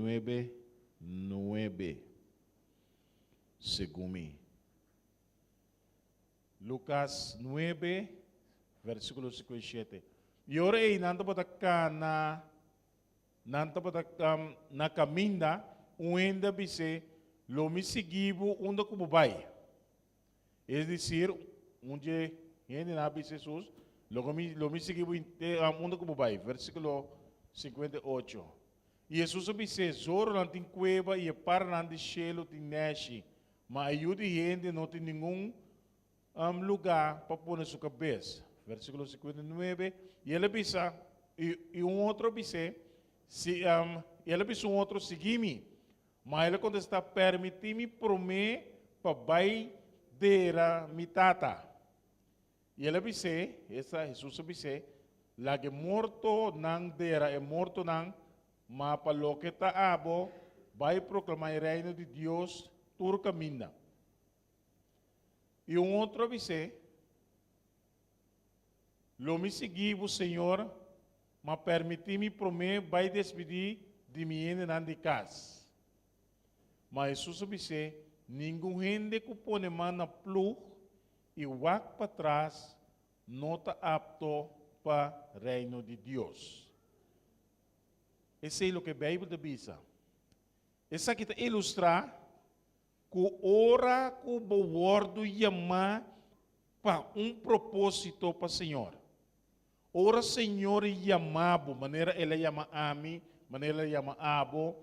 Speaker 4: Segundo Lucas 9, versículo 57. E ora aí, nanta pataka na caminda, uenda bise, lomi seguivo, unda kububai. É dizer, onde ele na bise Jesus, lomi seguivo, unda kububai. Versículo 58. E Jesus bise, zoro nantin cueva e para nantin chelo tin neshi, mas ajude gente não tem nenhum lugar para pôr sua cabeça. Versículo 59. E ele pensa, e outro pensa, ele pensa outro, segui-me. Mas ele contesta, permiti-me promer para vai dera mitata. E ele pensa, Jesus pensa, lá que morto não dera, é morto não, mas para lo que está abo, vai proclamar o reino de Deus, todo caminho. E outro pensa, lo me segui o Senhor, mas permiti-me promer, vai despedir de mim de casa. Mas Jesus disse, ninguém gente que põe mão na plug e wak para trás, não está apto para o reino de Deus. Esse é o que a Bíblia diz. Essa aqui está ilustrar que ora que o bordo chamar para propósito para o Senhor. Ora Senhor chamava, maneira ele chama a mim, maneira ele chama a abo,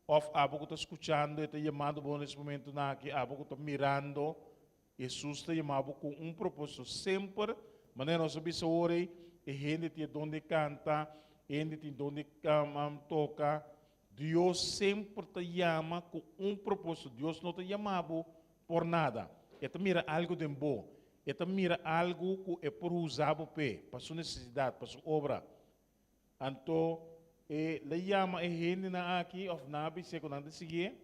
Speaker 4: of abo que está escutando, está chamando bom nesse momento aqui, abo que está mirando, Jesus está chamando com propósito sempre, maneira nós sabemos ore, e gente tem onde canta, gente tem onde toca, Deus sempre te chama com propósito, Deus não te chamava por nada, ele mira algo de bom. Eta mira algo que é por usar para sua necessidade, para sua obra. Então, ele chama a gente aqui, of nabi, segundo seguir.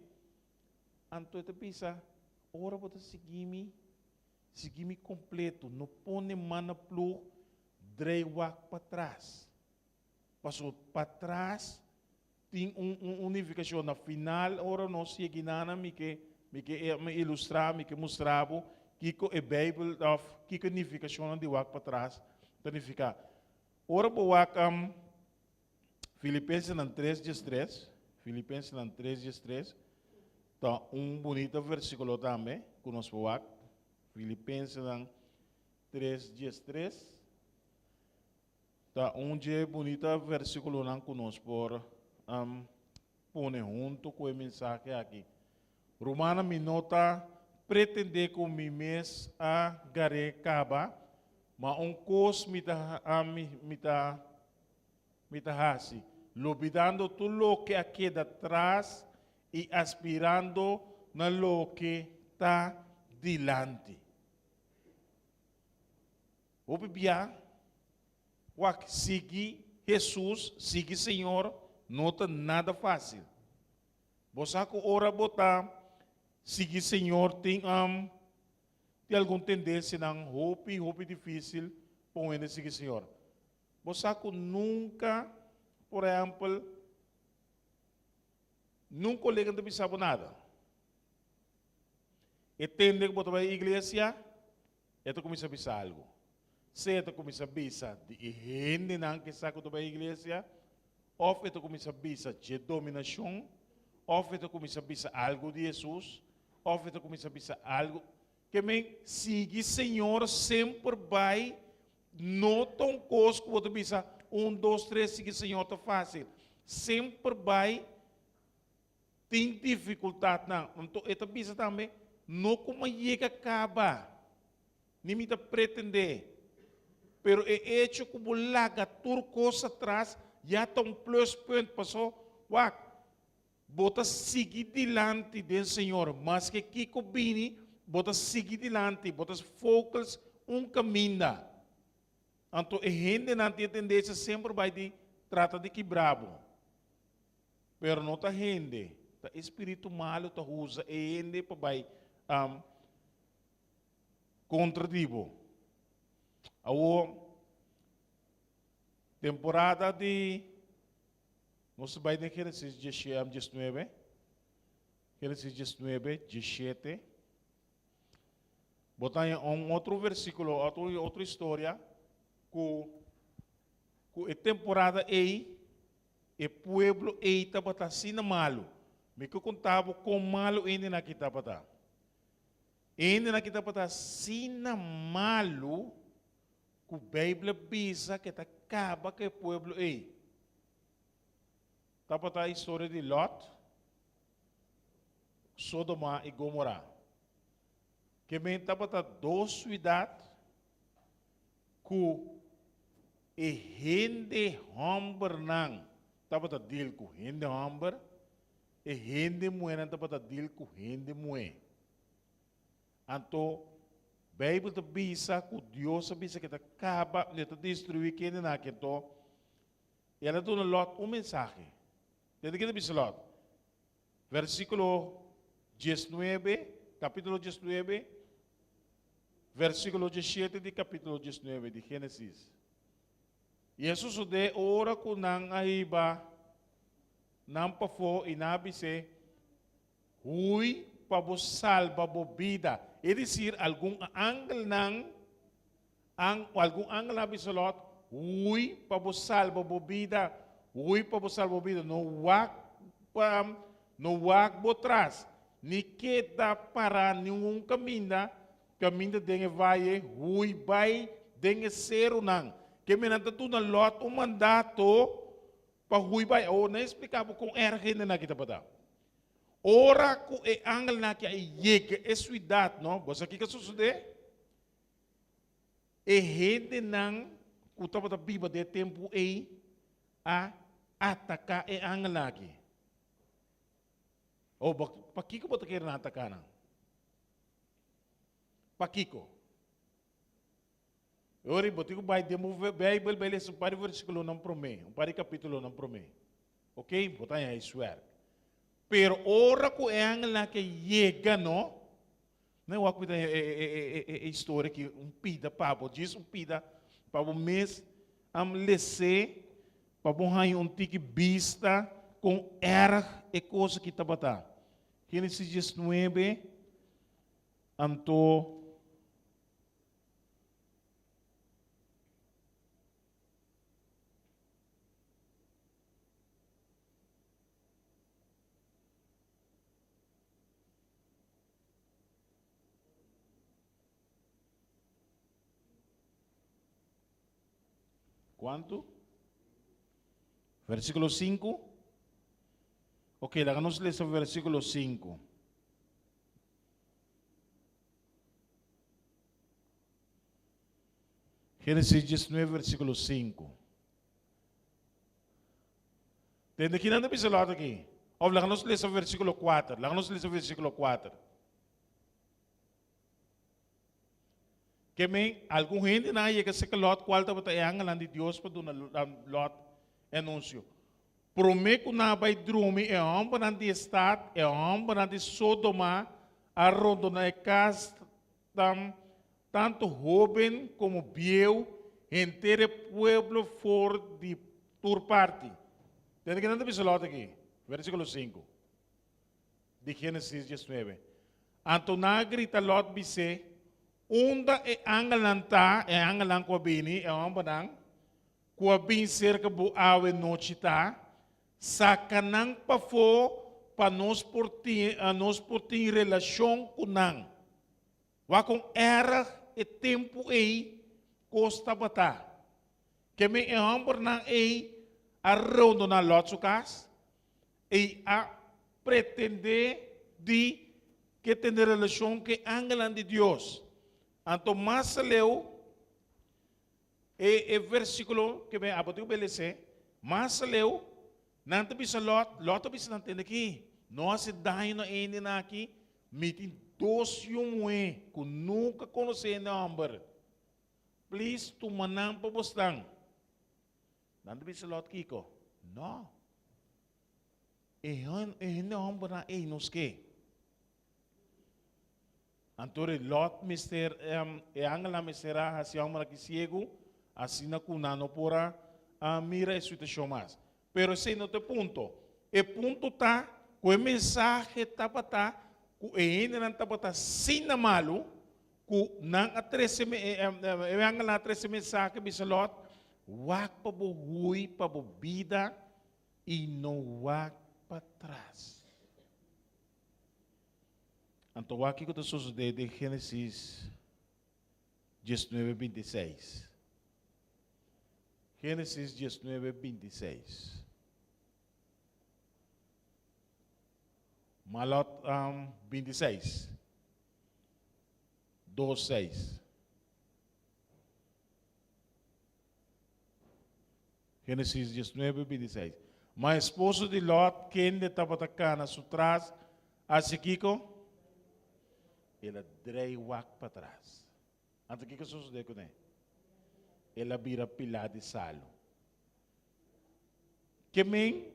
Speaker 4: Então, ele pensa, ora para seguir-me completo, não põe mano plu, dreiwak para trás. Passou para trás, tem unificação na final, ora não seguir nada, me ilustrar, me mostrar, que a Bíblia que unificação de wak para trás, significa. Ora bo wak Filipenses 3:3, Filipenses 3:3. Tá bonito versículo também, conosco wak. Filipenses 3:3. Tá bonito versículo não conosco por pone junto com o mensagem aqui. Romana me nota pretender com mim mes a gare caba, mas cos mita hasi, lobidando tudo lo que aqui atrás e aspirando na lo que está dilante. O bibia, wak sigue Jesus, sigue Senhor, não tá nada fácil. Você que ora botar seguir Senhor tem alguma tendência não hope difícil para ele seguir Senhor. Você que nunca, por exemplo, nunca colega não sabe nada. E tem que botar a igreja, e começa a pensar algo. Se tu começa a pensar de gente não que sabe que a igreja, ou tu começa a pensar de dominação, ou tu começa a pensar algo de Jesus, ou tu começa a pensar algo que me sigue Senhor sempre vai não tão coisa que você pensa 2, 3, sige Senhor, tá fácil. Sempre vai ter dificuldade na. Então, esta bisa também, não como chega acaba. Nem me pretender. Pero é hecho como laga turcos atrás, já está plus point, passou, bota seguir dilante do Senhor, mas que Kiko Bini, bota seguir dilante, bota focus caminho. Então, a gente não tem tendência sempre vai de trata de quebrado. Pero não tá gente, tá espírito malo tá usa e gente para vai contradivo. A temporada de nós vai de Gênesis 19, Gênesis 19, 17. Botar outro versículo, outra história, que a temporada aí, o povo aí estava assim malo. Me que contava com malo ainda na kita pata. Ainda na kita pata assim malo, que a Bíblia bisa que tá acaba que o povo aí. Tá pata a história de Lot, Sodoma e Gomorra. Que me estava duas cidades que e gente hamber nang estava deal com gente hamber e gente moe estava deal com gente moe. Então, Bíblia te bisa que Deus bisa que te acaba de te destruir que na que to. E ela dá Lot mensagem. Desde que te bisa Lot. Versículo 19, capítulo 19, versículo 17 de capítulo 19 de Gênesis. E isso sucede ora com nang aiba, nang pafo inabise, hui para vos salva a vida. É dizer, algum ângulo abisolot, hui para vos salva a vida, hui para vos salva a vida. No wak botras, ni queda para nenhum caminho dengue vai, hui vai, dengue ser nang. Que me nanta tu na lot mandato para hui vai. Ou não explicava com erro na kita pada. Ora com e angel na que yega é cidade, não? Você aqui que sucede? E gente nang kutapa da biba de tempo e a atacar e angel na que. Ou para que bota querer na atacar não? Pakiko. Ora, botigo vai demover Bible, beleza, um par de versículo não promete, um par de capítulo não promete. Ok? Botar aí swear. Pero ora com angel na que chega, não? Não é o que é história que pida pabo, diz pida pabo mês lese pabo hai tique vista com erro e coisa que tá batá. Gênesis 19 anto ¿cuánto? Versículo 5. Ok, vamos a leer el versículo 5. Gênesis 19, versículo 5. Tem aqui nada episódio aqui. Ou vamos ler o versículo 4. Vamos ler o versículo 4. Que me algum gente na ia que se que Lot qual tá botando angel de Deus para dar Lot anúncio. Prometo na vai drume é homem na de estado é homem na de Sodoma a rondo na casa tanto jovem como viejo inteiro pueblo for de tur parte. Tem que não ter Lot aqui. Versículo 5 de Gênesis 19. Antoná grita Lot bise unda e angalanta e angalan ko bini e ambanang ko bin cerca bu awe nochita sa kanang pa fo pa nos porti relasyon kunang wa kung era e tempo e costa bata Que me amber na a rondo na lot cas e a pretender de que tem relação que angelan de Deus. Anto mas leu e versículo que me abotiu beleza, mas leu nanto bisa lot bisa nanto aqui. Nós daí na ende na aqui, meeting dos yumwe que nunca conhece number. Please tu manang pabostang. Nanto bisa lot kiko. No. Number na nos que. Antore lot mister angela mistera hasiang maraki ciego asina kunano pora mira essa situação mais. Pero sei no te ponto. E ponto tá com mensagem tapata ku nan tapata sina malu ku nang atrese angela atrese mensagem bisalot wak pa buhui pa bida e no wak para trás. Então, aqui que eu estou de Gênesis 19, 26. Gênesis 19, 26. Malot 26. 2, 6. Gênesis 19, 26. Mas esposo de Lot, quem de Tabatacana, sutras, Asiquico, ela drei wak para trás. Anto que sucede com ele? Ela vira pilar de salo. Que men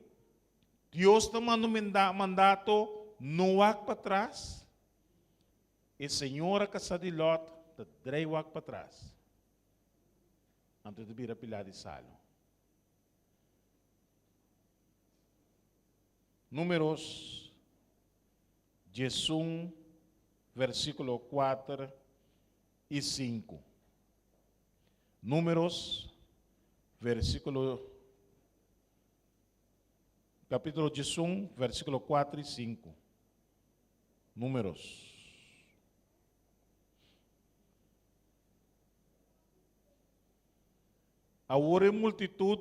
Speaker 4: Deus está mandando mandato no wak para trás. E senhora casa de Lot está drei wak para trás. Anto de vira pilar de salo. Números 11 versículo 4 e 5. Números, capítulo 11, versículo 4 e 5. Números. Agora multitud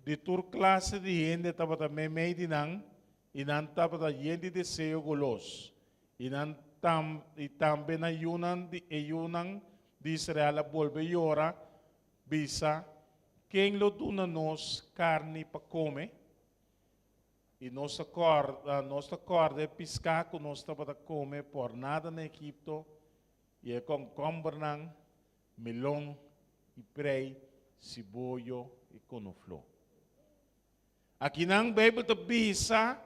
Speaker 4: de tur classe de gente estava também meio de não, e não estava gente de seio golos. E também na Yunan de Israel volve llora bisa quem lo duna nos carne para comer e nossa corda piscar que nós estava a comer por nada no Egipto e é com combernan melão e prei cibollo e conoflo. Aqui na Bíblia está bisa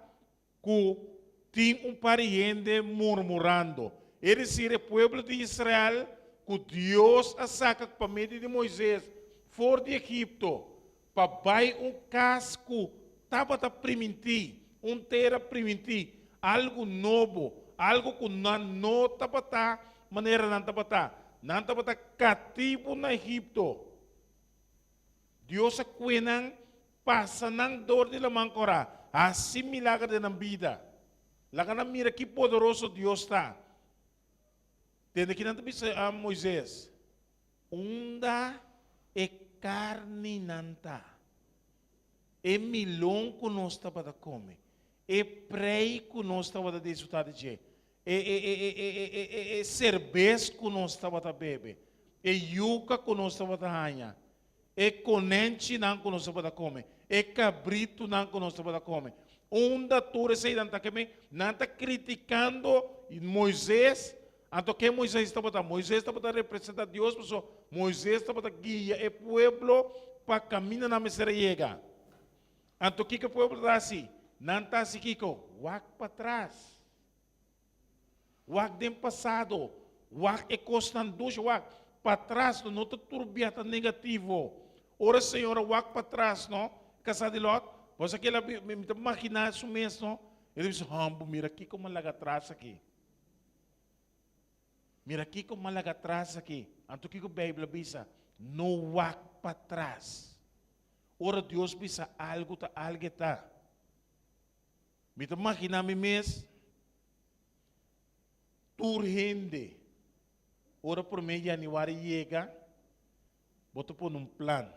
Speaker 4: que tem pariente murmurando. É decir, o povo de Israel, que Deus a saca para meio de Moisés, fora de Egipto, para vai casco, estava a permitir, terra permitir, algo novo, algo que não estava maneira não estava cativo na Egipto. Deus a cuenang passa nang dor de la mancora, assim milagre na vida. Lá na mira que poderoso Deus está. Tem que não a Moisés. Unda e carne nanta. E milão que nós estava a comer. E prei que nós estava a desfrutar de. E cerveja que nós estava a beber. E yuca que nós estava a ganhar. E conente não que nós estava a comer. E cabrito não que nós estava a comer. Onda toda essa ideia que me não está criticando Moisés, então que Moisés estava a Moisés estava a representar Deus, mas Moisés estava a guiar o povo para caminhar na miséria. Então que o povo está assim, não está assim Kiko, wak para trás, wak dem passado, wak é constante, wak para trás, não está turbiata negativo. Ora Senhora, wak para trás, não? Casa de Lot. Você que ela me imaginar isso mesmo, ele disse, mira aqui como ela atrás aqui. Mira aqui como ela atrás aqui. Então que a Bíblia diz, não wak para trás. Ora Deus diz algo tá. Me imaginar me mesmo, turhende. Ora por mim, Januário chega, boto por um plano.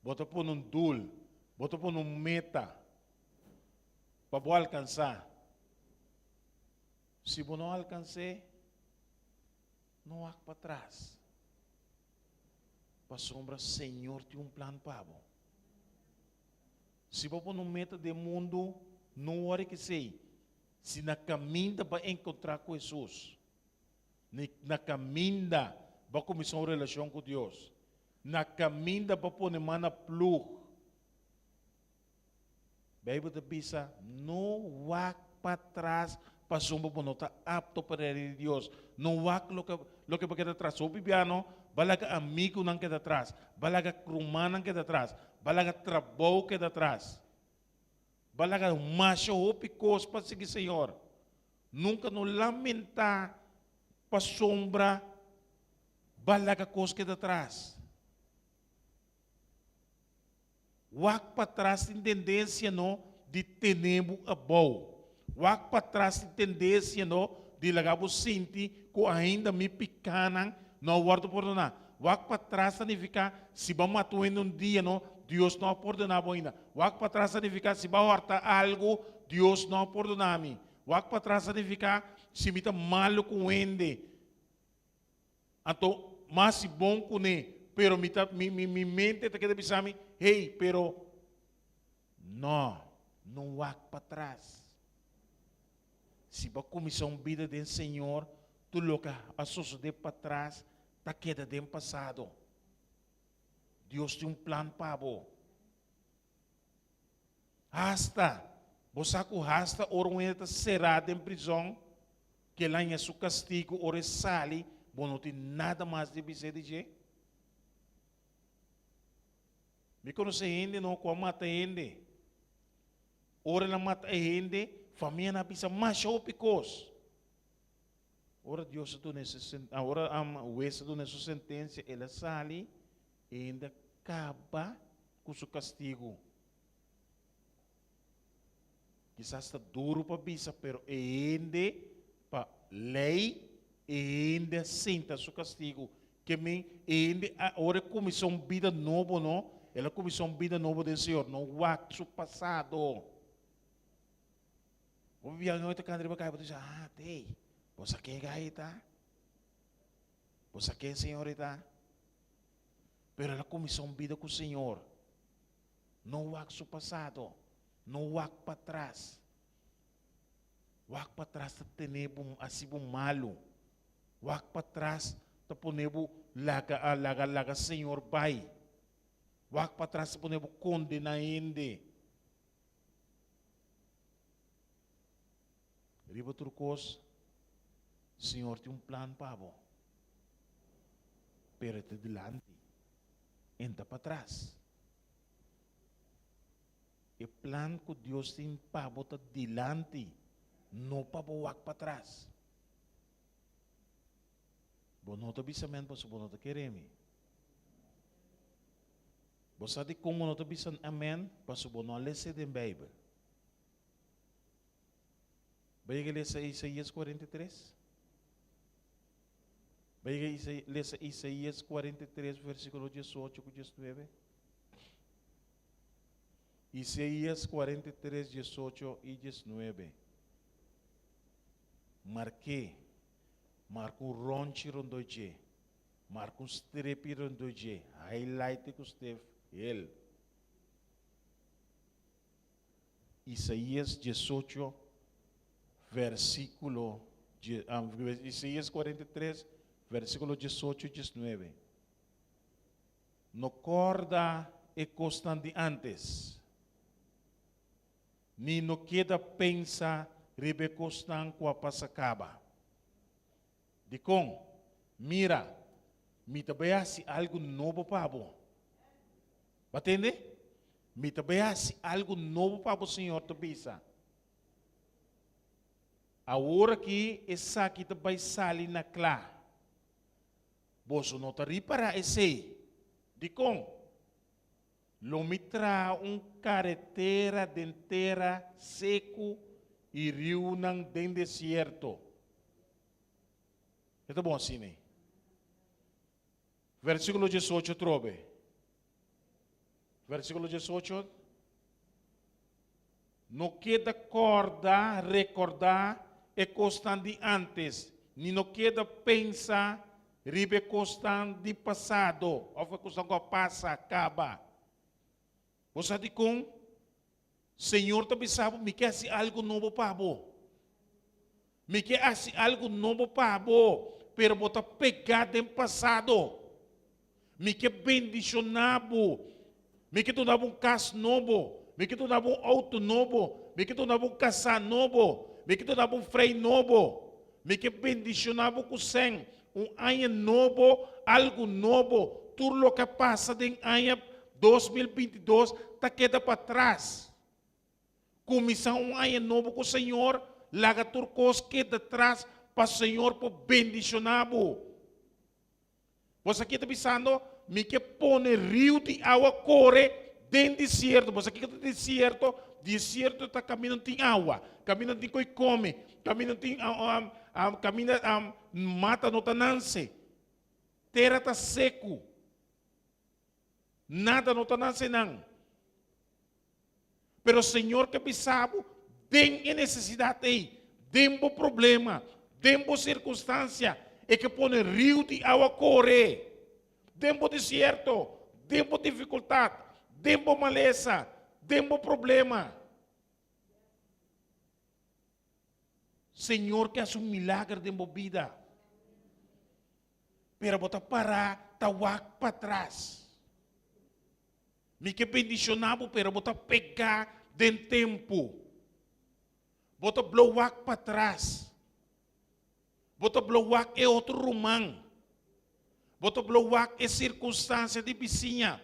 Speaker 4: bota por um dul, bota por um meta, para alcançar. Se você não alcançar, não há para trás. Para sombra, Senhor tem um plano para você. Se você não meta de mundo, não hora que sei. Se na caminha para encontrar com Jesus, na caminha para começar uma relação com Deus, na caminha para pôr mana plug, Bíblia diz, não vá para trás, para sombra para não estar apto para ele Deus. Não vá lo que para atrás. O bibiano, balaga amigo não queda atrás, balaga crumã não queda atrás, balaga trabalho queda atrás. Balaga macho ou picos para seguir Senhor. Nunca nos lamentar para sombra, balaga coisa queda atrás. Wak para trás tem tendência não de tenemos a bom. Wak para trás tem tendência não de lagabo senti que ainda me picanam não guardo por nada. Wak para trás significa se vamos atuar um dia não Deus não perdona ainda. Wak para trás significa se vai hortar algo Deus não perdona me. Wak para trás significa se me está malo com ele. Então mais bom com ele. Pero mi mente te queda pensando, hey, pero não vá para trás. Se você começar uma vida do Senhor, tu loca a suceder para trás, tá queda do passado. Deus tem um plano para você. Você hasta ora será em prisão, que lá em seu castigo, ora sale, você não tem nada mais de dizer. Me conhece gente não como mata gente. Ora na mata gente, família na pisa mais picos. Ora Deus tu nessa agora o esse tu nessa sentença ela sale e ainda acaba com seu castigo. Quizás está duro para bisa, pero ainda para lei ainda senta seu castigo. Que me ainda ora começou uma vida nova não. Ela começou uma vida nova do Senhor, não o passado. O viagem hoje quando ele vai dizer, tem, você quer gaita? Você quer senhorita? Pero ela começou uma vida com o Senhor. Não o passado, não o para trás. O para trás está tendo assim malo. O para trás está ponendo laga Senhor pai. Wak para trás para não condenar ainda. Riba turcos, Senhor tem um plano para você. Pero te delante, entra para trás. O plano que Deus tem para você delante, não para você para trás. Você não está pensando para você não está querendo. Você sabe como não está pensando amém? Para você não ler a Bíblia. Vai ler Isaías 43? Vai ler Isaías 43, versículo 18 e 19? Isaías 43, 18 e 19. Marco ronchi rondoje. Marco strepi rondoje. Highlight que esteve ele. Isaías 18, versículo Isaías 43, versículo 18 e 19. No corda e constante antes, ni no queda pensa ribe constan qua pasacaba. Dicom, mira, me tabayasi algo novo para você. Batende? Me tabayasi algo novo para o Senhor te bisa. A hora que essa aqui também sali na clá. Você não está para esse. Dicom, lomitra carretera dentera seco e rio nang den deserto. É bom assim, né? Versículo 18 trove. Versículo 18. No queda corda recordar e costan de antes, ni no queda pensar ribe costan de passado, ou foi costan que passa, acaba. Você diz com Senhor também sabe, me quer assim algo novo para você. Me quer assim algo novo para você, pero botar pegado em passado. Me quer bendicionar você. Me quer dar um carro novo. Me quer dar um auto novo. Me quer dar um casa novo. Me quer dar um freio novo. Me quer bendicionar você com sem um ano novo, algo novo. Tudo o que passa em ano 2022 está queda para trás. Começar um ano novo com o Senhor, larga tudo coisa que de trás para o Senhor para bendicionar. Você aqui está pensando, me que põe rio de água corre dentro do deserto. Você aqui está deserto está caminhando tem água, caminhando tem coi come, caminhando tem mata não está nasce, terra está seco, nada não está nasce não. Pero o Senhor que sabe, tem necessidade aí, tem problema, tem circunstância, e que põe rio de água correr, tem deserto, tem dificuldade, tem maleza, tem problema. Senhor que faz milagre de vida, pero botar parar, tawak para trás. Me que bendicionava, pero botar pegar dentro tempo. Botar blowak para trás. Botar blowak é outro rumão. Botar blowak é circunstância de vizinha.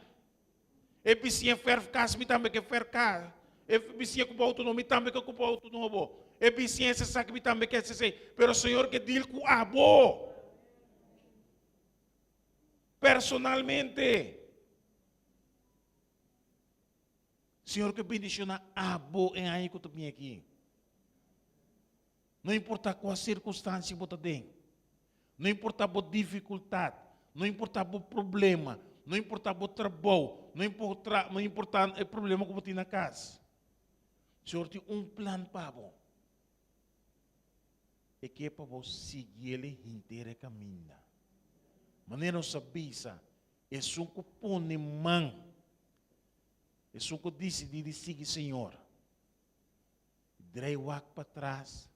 Speaker 4: É vizinha fercas, me também que fercar. É vizinha com autonomia, também que com autonomia. É vizinha se sabe me também que se sei. Pero o Senhor que diz com abo. Personalmente. Senhor que bendiciona abo em aí que eu estou aqui. Não importa qual circunstância você tem. Não importa a dificuldade. Não importa o problema. Não importa o trabalho. Não importa o problema que você tem na casa. O Senhor tem um plano para você. E que é para você seguir ele inteiro caminho. Mas não sabia, é só que põe mão. É só que eu decidi seguir o Senhor. Drei o para trás.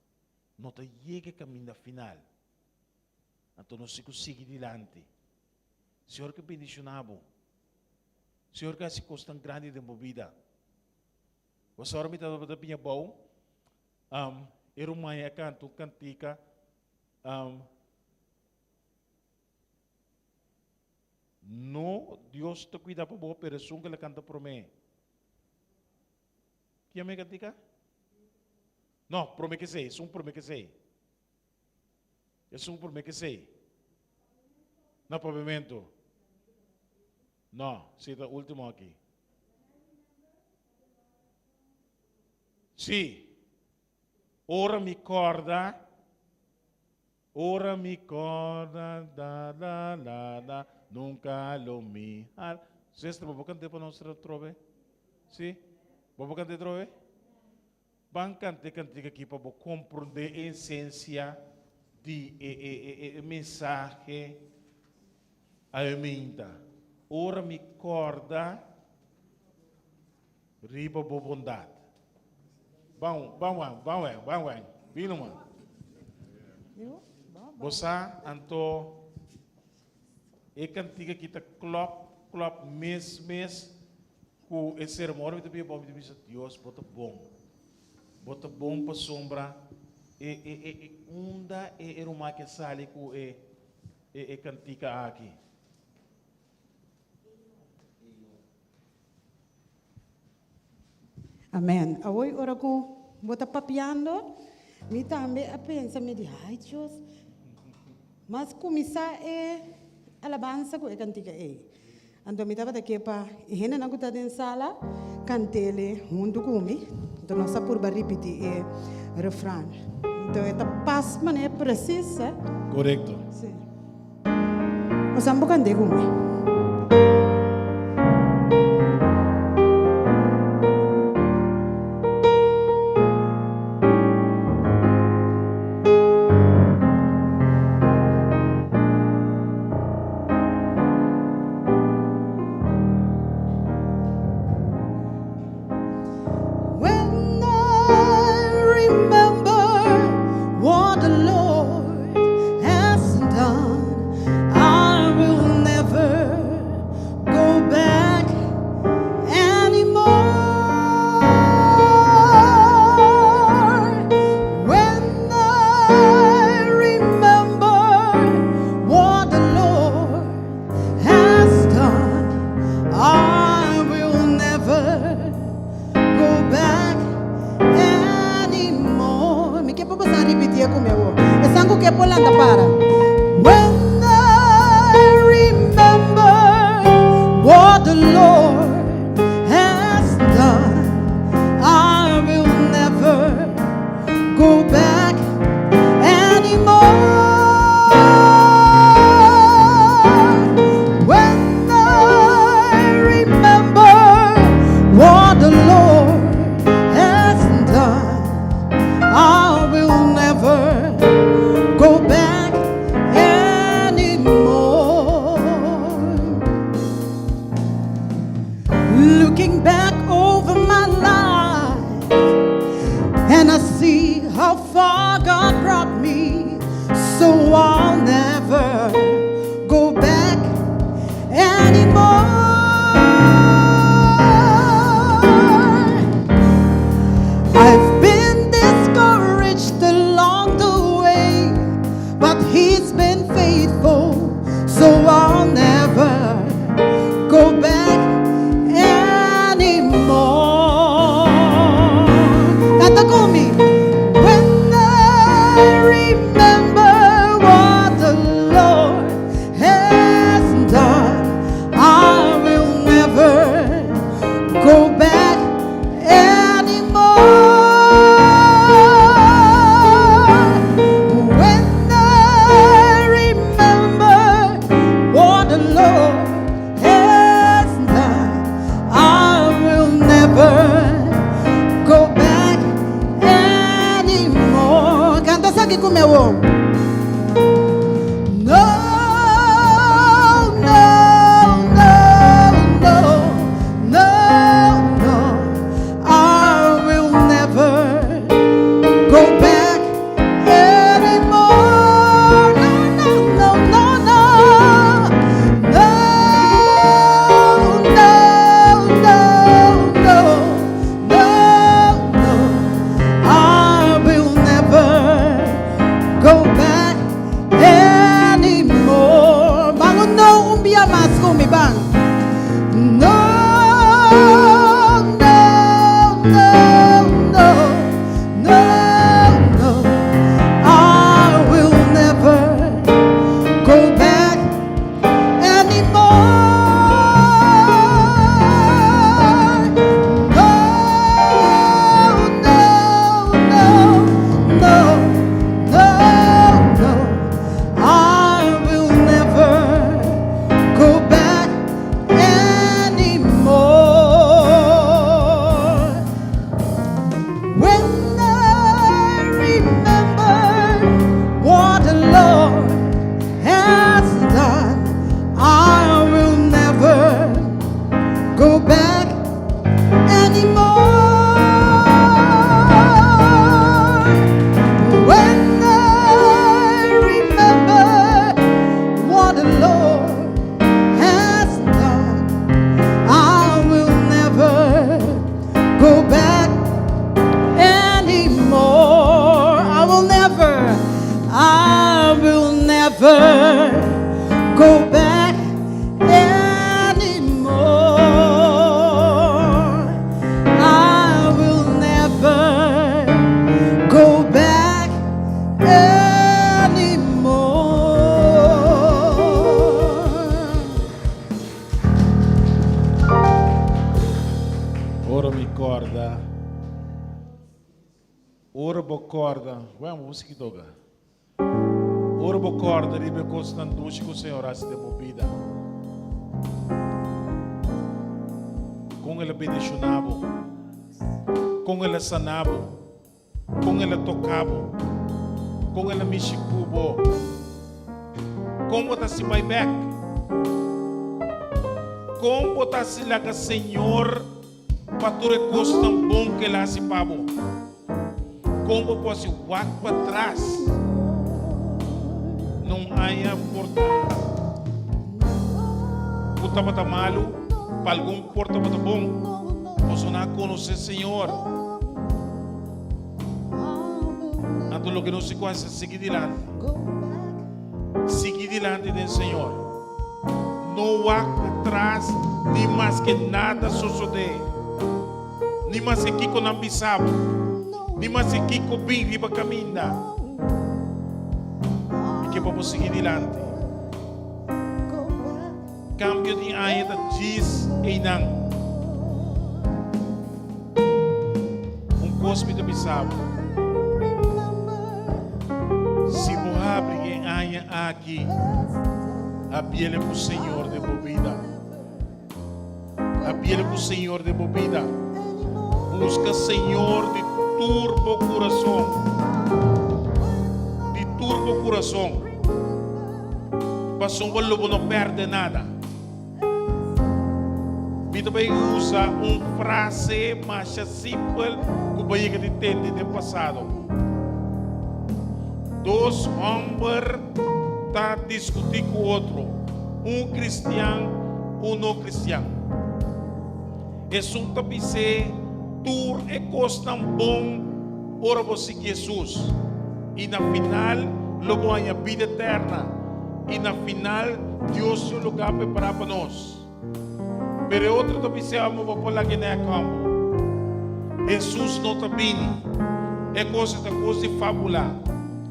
Speaker 4: Não te chega a caminho final. Então não se consegue adiante. Senhor que bendicionava. Senhor que se custa grande de minha vida. Você ora me está dando minha boa. Era uma canto cantica. No, Deus te cuida para você, pero só que ele canta por mim. Que me cantica? Não, por mim que sei, só por mim que sei. É só por mim que sei. Não pavimento. Não, cita o último aqui. Sim. Ora mi corda, da, nunca lo mi. Sexta, vou cantar para nós trove? Sim? Vou cantar trove? Vamos cantar aqui para compreender a essência de mensagem a emenda. Ora mi corda, riba bondade. Vamos. Vino, mano. Você, Anto, e cantiga que está clop, mês, com esse sermão, eu também vou dizer, Deus, bota bom para sombra, e onda, e uma que sale com e cantiga aqui.
Speaker 2: Amém. Hoje, ora com bota papiando, me também a pensa me de ai Deus. Mas começar alabança com a cantiga Então me estava daqui para e na guta den sala cantele junto comigo. Então nós por repetir o refrão. Então esta paz mané precisa.
Speaker 4: Correto.
Speaker 2: Sim. Nós vamos cantar comigo. canta para. When I remember what the Lord has done, I will never go back anymore. When I remember what the Lord has done, I will never go back anymore. Looking back over my life, and I see how far God brought me, so I'll never go back anymore. I've been discouraged along the way, but He's been faithful, so I'll never go back anymore. Kanta ko mi. When I remember what the Lord has done, I will never go back anymore. When I remember what the Lord has done, I will never go back anymore. Canta sa gikumewo. No, no, no, no, no, no. I will never go back anymore. No, no, no, no, no. No, no, no, no, no, no. I will never go back anymore. Bangun no umbia mas kumibang. No, no, no, no, no, no. I will never go back anymore. No, no, no, no, no, no. I will never go back anymore. When I remember what the Lord has done, I will never go back anymore. When I remember what the Lord has done, I will never go back anymore. I will never go back anymore. I will never go back anymore.
Speaker 4: Ora mi corda. Ora bo corda. Vamos, música toga. Ora bo corda, ribe constantuci com o Senhor as de movida. Com ele bendicionavo. Com ele sanavo. Com ele tocavo. Com ele mexikubo. Com botar se vai back. Com botar se laga Senhor. Pature costam bom que lá se pabo. Como posso ir para trás? Não há porta. Puta bata malo, para algum porta bata bom. Posso não conhecer Senhor. Então, o que não se conhece, seguir adiante. Seguir adiante do Senhor. Não há atrás, nem mais que nada suceder. Nem mais que Kiko não pisava. Ni mas si Kiko bing riba kaminda. que vamos seguir adiante. Cambio de ano da diz e não. Cospe do Bissau. Se morre em anha aqui, abiele para o Senhor de bebida. Abiele para o Senhor de bebida. Busca Senhor de turbo coração. De turbo coração. Passou o lobo não perde nada. E também usa uma frase mais simples que vai entender do passado. Dois homens estão discutindo com o outro. Um cristiano, um não cristiano. É um tapicê, tu é coisa bom, ora você Jesus. E na final, logo a vida eterna. E na final, Deus tem um lugar preparado para nós. Pero outro também se ama para lá que não é campo. Jesus não está bem. É coisa de fábula.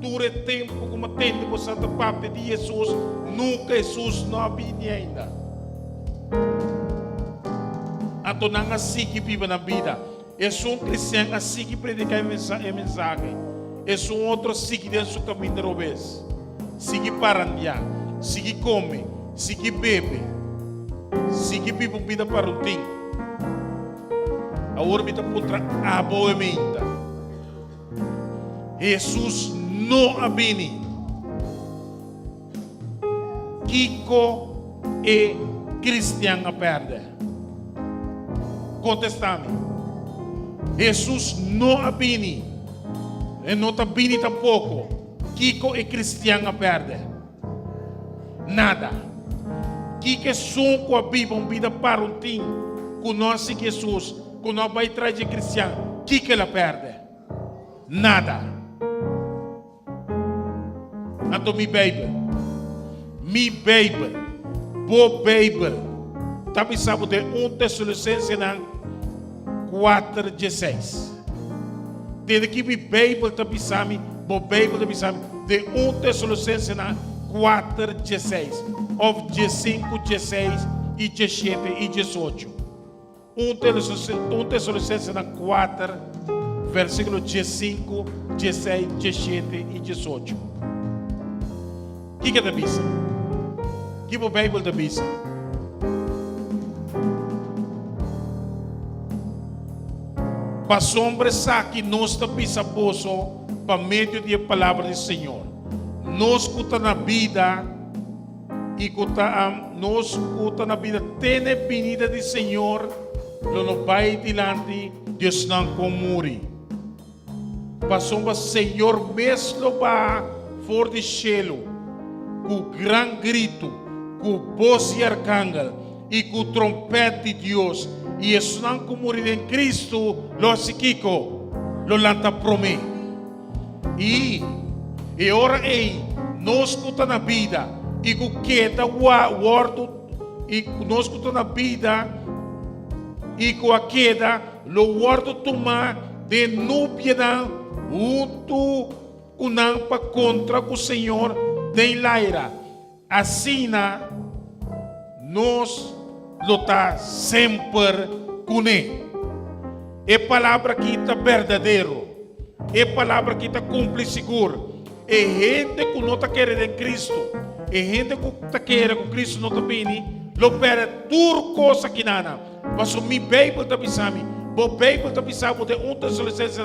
Speaker 4: Dure tempo como tende por Santa Parte de Jesus. Nunca Jesus não bem ainda. Então não assim que vive na vida. É cristiano assim que predica a mensagem. É outro assim que dentro do caminho de robês. Sigue parandia. Sigue come. Sigue bebe. Sigue vive uma vida para o tempo. Agora me dá contra a boa mente. Jesus não abine. Kiko é cristiano a perder. Contesta-me. Jesus não abine. E não está bine tampouco. Kiko é cristiano a perder. Nada. Que som com a Bíblia, uma vida para um time, conhece Jesus, quando nós vai atrás de cristiano, que ela perde? Nada. Então, minha Bíblia, boa Bíblia, está pensando de 1 Tessalonicenses 4:16. Desde que minha Bíblia está pensando, boa Bíblia está pensando, de 1 Tessalonicenses 4:16. Of 5, 16 e 17 e 18. 1 Tessalonicenses 4, versículo 5, 16, 17 e 18. O que é da Bíblia? O que é a Bíblia da Bíblia? Para sombra que nós estamos para meio da palavra do Senhor. Nós escuta na vida e nós escuta na vida tem a venida do Senhor, não vai adiante, Deus não comure. Passou o Senhor mesmo vai fora do cielo, com grande grito, com voz de arcángel e com trompete de Deus, e isso não comure em Cristo, lo psiquico, lo lanta promê. E ora aí, nós escuta na vida, e com que está guardo e nós que na vida e com a queda lo guardo tomar de núpia junto unampa contra o Senhor de laira assim nós lo tá sempre com ele. É palavra que está verdadeiro, é palavra que está cumpre seguro. É gente que não está querendo em Cristo. E gente que está querendo com Cristo não está bem, lo perde tudo coisa que nada. Mas o meu Bíblia está pensando, o Bíblia está pensando de 1 Tessalonicenses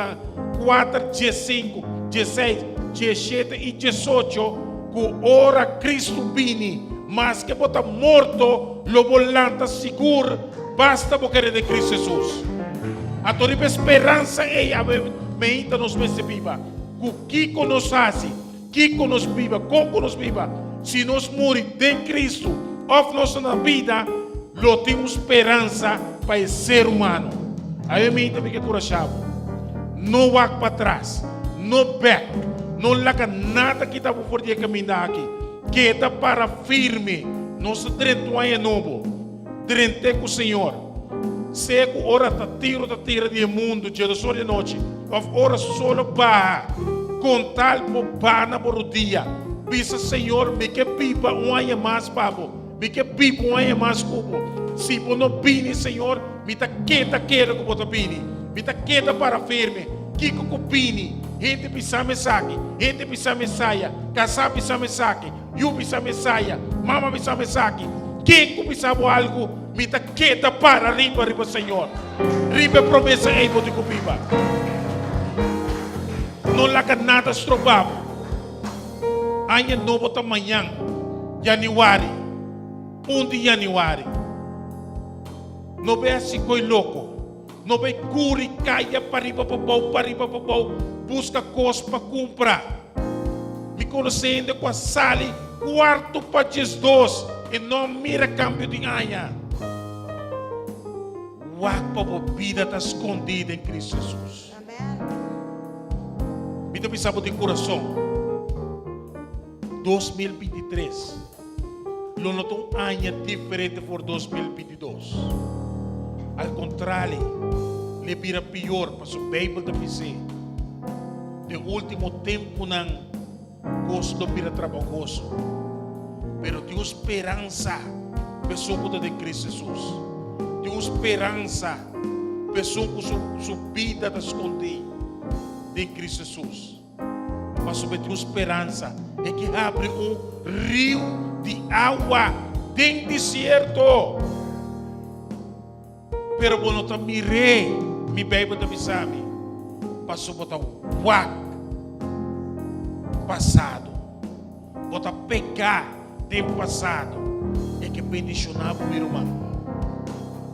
Speaker 4: 4, 15, 16, 17 e 18, que ora Cristo vini, mas que bota morto, lo volanta seguro, basta por querer de Cristo Jesus. A tua esperança é a mente nos viva, que nos faz, que nos viva, como nos viva. Se nós morremos de Cristo, ou nossa vida, nós temos esperança para o ser humano. Aí me também que corajado. Não vá para trás, não back, não larga nada que está por de caminhar aqui. Que está para firme, nosso direito é novo, direito com o Senhor. Se a hora está tira do mundo, dia de noite, ou hora só para contar por na por dia. Bisa, Senhor, me que pipa um ano mais, pabo. Me que pipa um ano mais, cubo. Se por não bini, Senhor, me tá quieta que botar bini. Me tá quieta para firme. Kiko kupini. Gente pisa me saque. Gente pisa me saia. Casa pisa me saque. You pisa me saia. Mama pisa me saque. Kiko pisa algo. Me tá quieta para riba, Senhor. Riba promessa é botar cupiba. Não laga nada estropado. Ano novo amanhã, Januário, 1 de Januário. Não vê assim coi louco. Não vê curi, caia, para riba, busca coisas para comprar. Me conhecendo com a sala, quarto para Jesus, e não mira câmbio de anha. O a vida está escondida em Cristo Jesus. Me dá pensar de coração. 2023 lo noto um ano diferente por 2022. Al contrário, le vira pior para o Bíblia da PC. De último tempo não gosto vira trabalhoso, pero tem esperança pessoa de Cristo Jesus. Tem esperança pessoa com sua vida está escondida de Cristo Jesus. Mas sobre tua esperança é que abre rio de água dentro do deserto. Pero quando eu mirei, me bebo da me sabe, passou botar passado, botar pecar tempo passado, é que bendicionava meu irmão,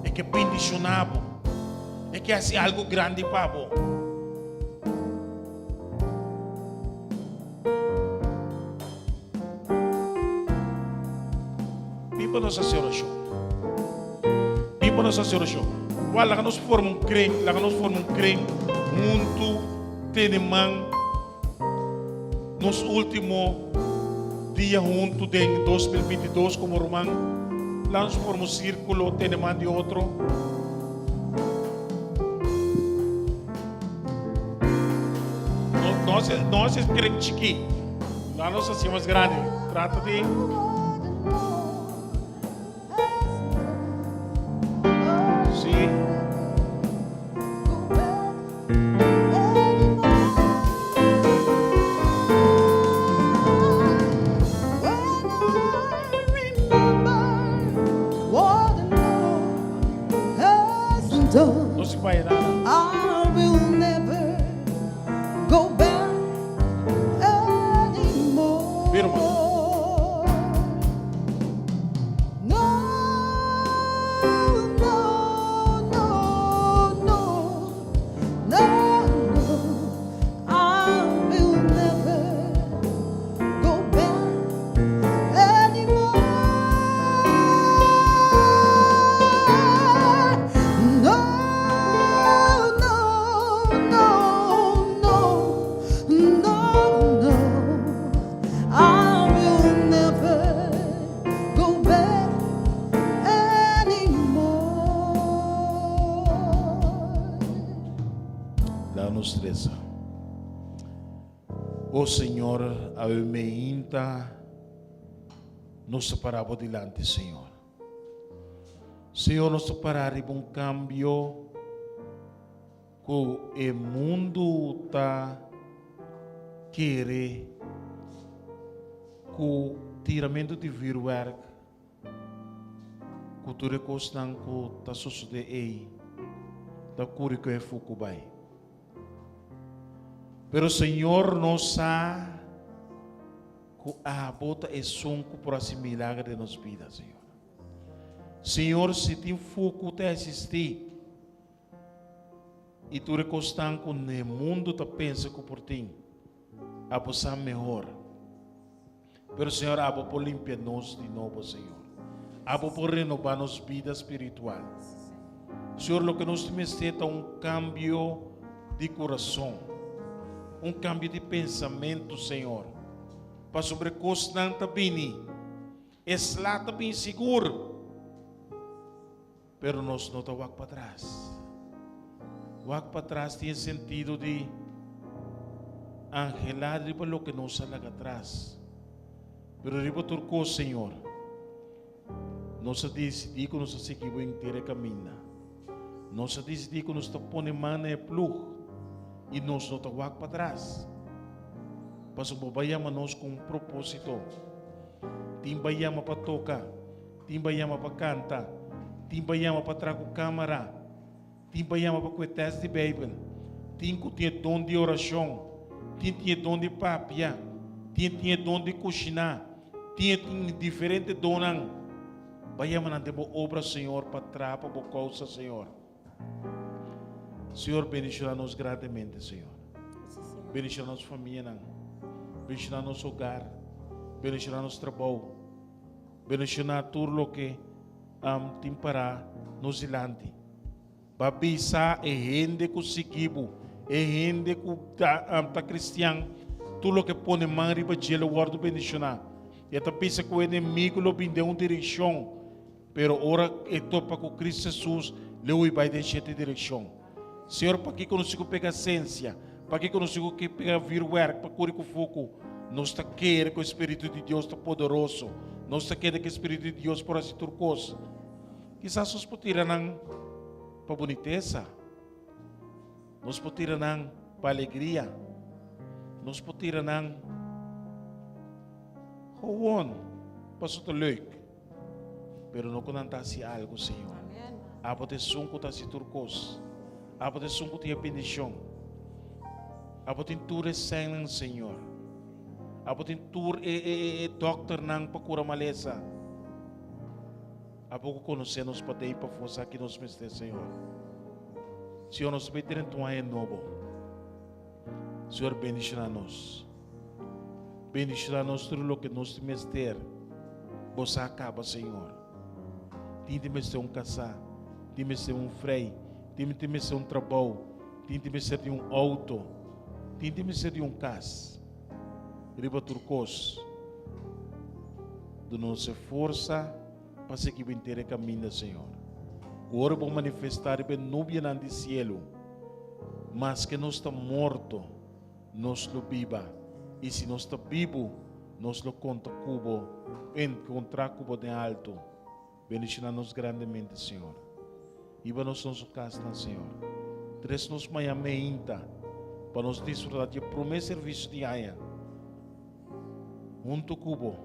Speaker 4: é que bendicionava, é que assim algo grande para você. Viva nossa oração. Viva nossa oração. Lá nós formamos crente, muito tenemão. Nos últimos dias junto de 2022 como romano, lá nós formamos círculo tenemão de outro. Nós é crente chiquinho. Lá nós hacemos grande. Trata de não se vai nada.
Speaker 2: I will never go back anymore.
Speaker 4: Vira, mano.
Speaker 2: No, no, no, no, no, I will never go back anymore. No, no, no, no, no, I will never go back anymore.
Speaker 4: Dá-nos treza. Oh Senhor, a meinta nos separamos delante, Senhor. Senhor, nos separar em cambio que o mundo está querer que o tiramento de virus que tu recostam que está sucedendo aí, da cura que é fucubai. Pero Senhor nos sabe que a bota é sonco por esse milagre de nossa vida, Senhor. Senhor, se tem foco te assistir e tu recostam que o mundo te pensa que por ti a você melhor. Pero Senhor, abo por limpar nós de novo, Senhor. Abo por renovar nossa vida espiritual. Senhor, o que nós necessitamos é cambio de coração, cambio de pensamento, Senhor, para sobre constante bem, eslata bem seguro, pero nós não estamos para trás. Wak para trás tem sentido de angelado para o que nos sala atrás. Pero riba turco, Senhor. Nós decidimos que nós seguimos inteira caminho. Nós decidimos que nós põe mano e plug e nós não vamos para trás. Para o babayama nós com propósito. Tim bayama para tocar, tim bayama para cantar, tim bayama para trazer câmera, tim bayama para cuidar de Bíblia, tim que tinha dom de oração, tim tinha dom de papia, tim tinha dom de cozinhar, tim tinha diferente donan. Bayama na debo obra, Senhor, para trapa por causa, Senhor. Senhor, bendicionar-nos grandemente, Senhor. Bendicionar nossa família, bendicionar nosso hogar, bendicionar nosso trabalho, bendicionar tudo o que tem para nos ilante. Babisa é gente que seguiu, é gente que está cristiano, tudo o que põe mão riba de ele, o guardo bendicionar. E até pensa que o inimigo lo binde uma direção, pero ora é topa com Cristo Jesus, ele vai deixar de direção. Senhor, para que eu consigo pegar ciência, para que eu consigo pegar vir work, para curar com foco, nós está querendo que o Espírito de Deus está poderoso, nós está querendo que o Espírito de Deus por assim turcos. Quizás nós podemos tirar para boniteza, nós podemos tirar para alegria, nós podemos tirar gewoon, para ser leuk, pero não conanta-se algo, Senhor. A proteção que está se turcos, a proteção que tem bendição, a proteção é sangue, Senhor. A proteção é doctor não para curar maleza. A pouco conhecemos para ter para força aqui nos mestres, Senhor. Senhor, nós pedimos tua é novo. Senhor, bendice-nos. Bendice-nos tudo o que nós temos ter. Você acaba, Senhor. Tente-me ser casar. Tente-me ser freio. Tente-me ser trabalho. Tente-me ser de auto. Tente-me ser de casa. Riba turcos. De nossa força para seguir o inteiro caminho, Senhor. Agora vamos manifestar a nuvem no cielo. Mas que nós estamos mortos, nós lo viva. E se nós estamos vivos, nós lo conta cubo, encontrar cubo de alto. Bendicionar-nos grandemente, Senhor. Iba-nos nosso casa, Senhor. Traz-nos manhã meinta, para nos desfrutar de promessa serviço de aia. Junto cubo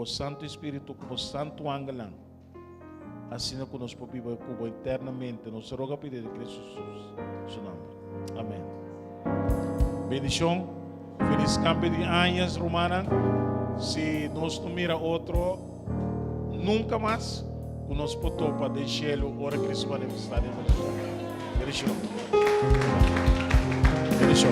Speaker 4: Santo Espírito, cubo Santo Ángel, assim que nós podemos cubo eternamente. Nos roga a pedir de Cristo Jesus, seu nome. Amém. Bendição. Feliz cambio de anos, Romana. Se nós não mira outro, nunca mais, que nós podemos para deixá-lo, ora Cristo vai manifestar em nós. Bendição. Bendição.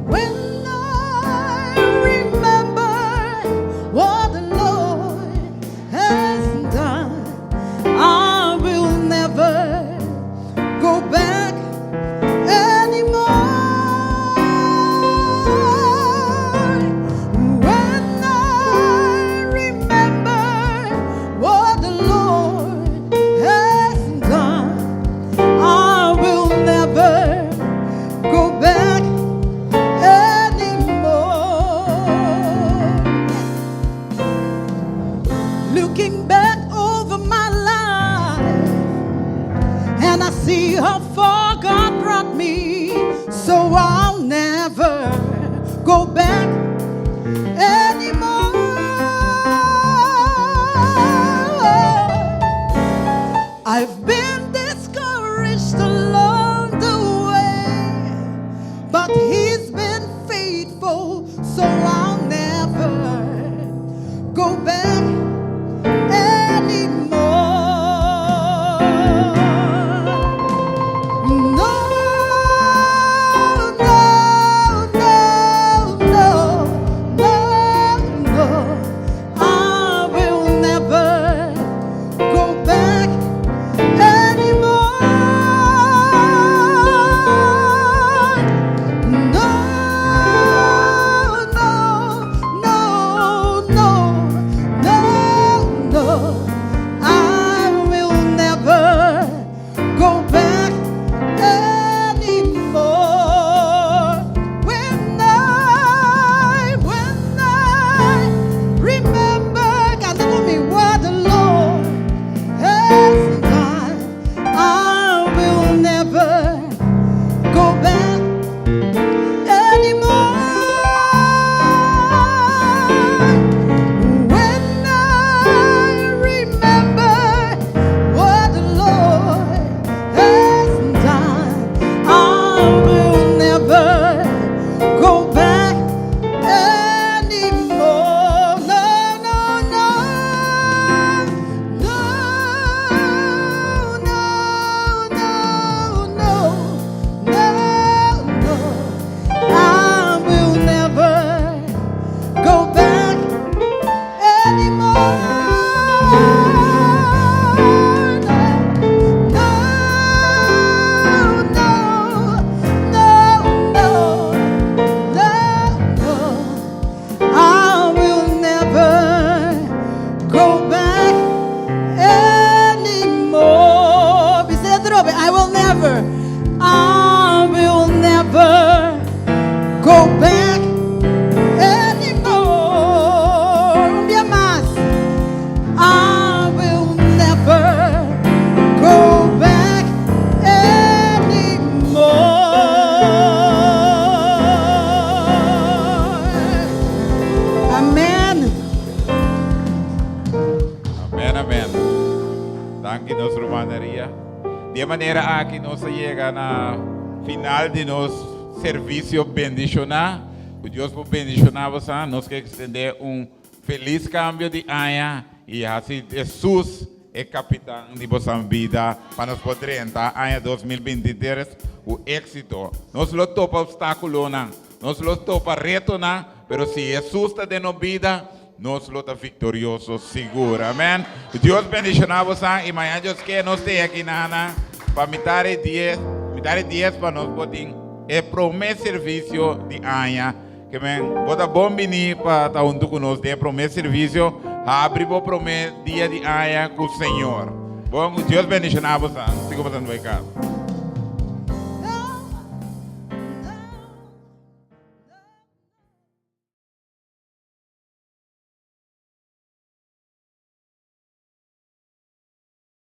Speaker 2: When I remember what the Lord has done, I will never go back anymore. When I remember what the Lord has done, I will never go back anymore. Looking back over my life, and I see how far God brought me, so I'll never go back anymore. I've been discouraged along the way, but He's been faithful, so I'll never go back anymore. No, no, no, no, no, no. I will never go back
Speaker 3: Danke nos Romanaria. De maneira a que nós chega na final de nosso serviço bendicionar. O Deus por bendicionar você, nós queremos estender feliz cambio de ano e assim Jesus é capitão de vossa vida para nós poder entrar ano 2023 o êxito. Nós não topa obstáculo, nós não topa reto, mas se Jesus está dando vida, nós estamos vitoriosos, seguro. Amém? Deus bendicionar você e amanhã Deus quer nós ter aqui para metade dias para nós poder é promessa serviço de ano. Que men, bota bom venir para estar junto conosco, é promessa serviço, abre o promessa dia de ano com o Senhor. Bom, Deus bendicionar você, siga passando para casa.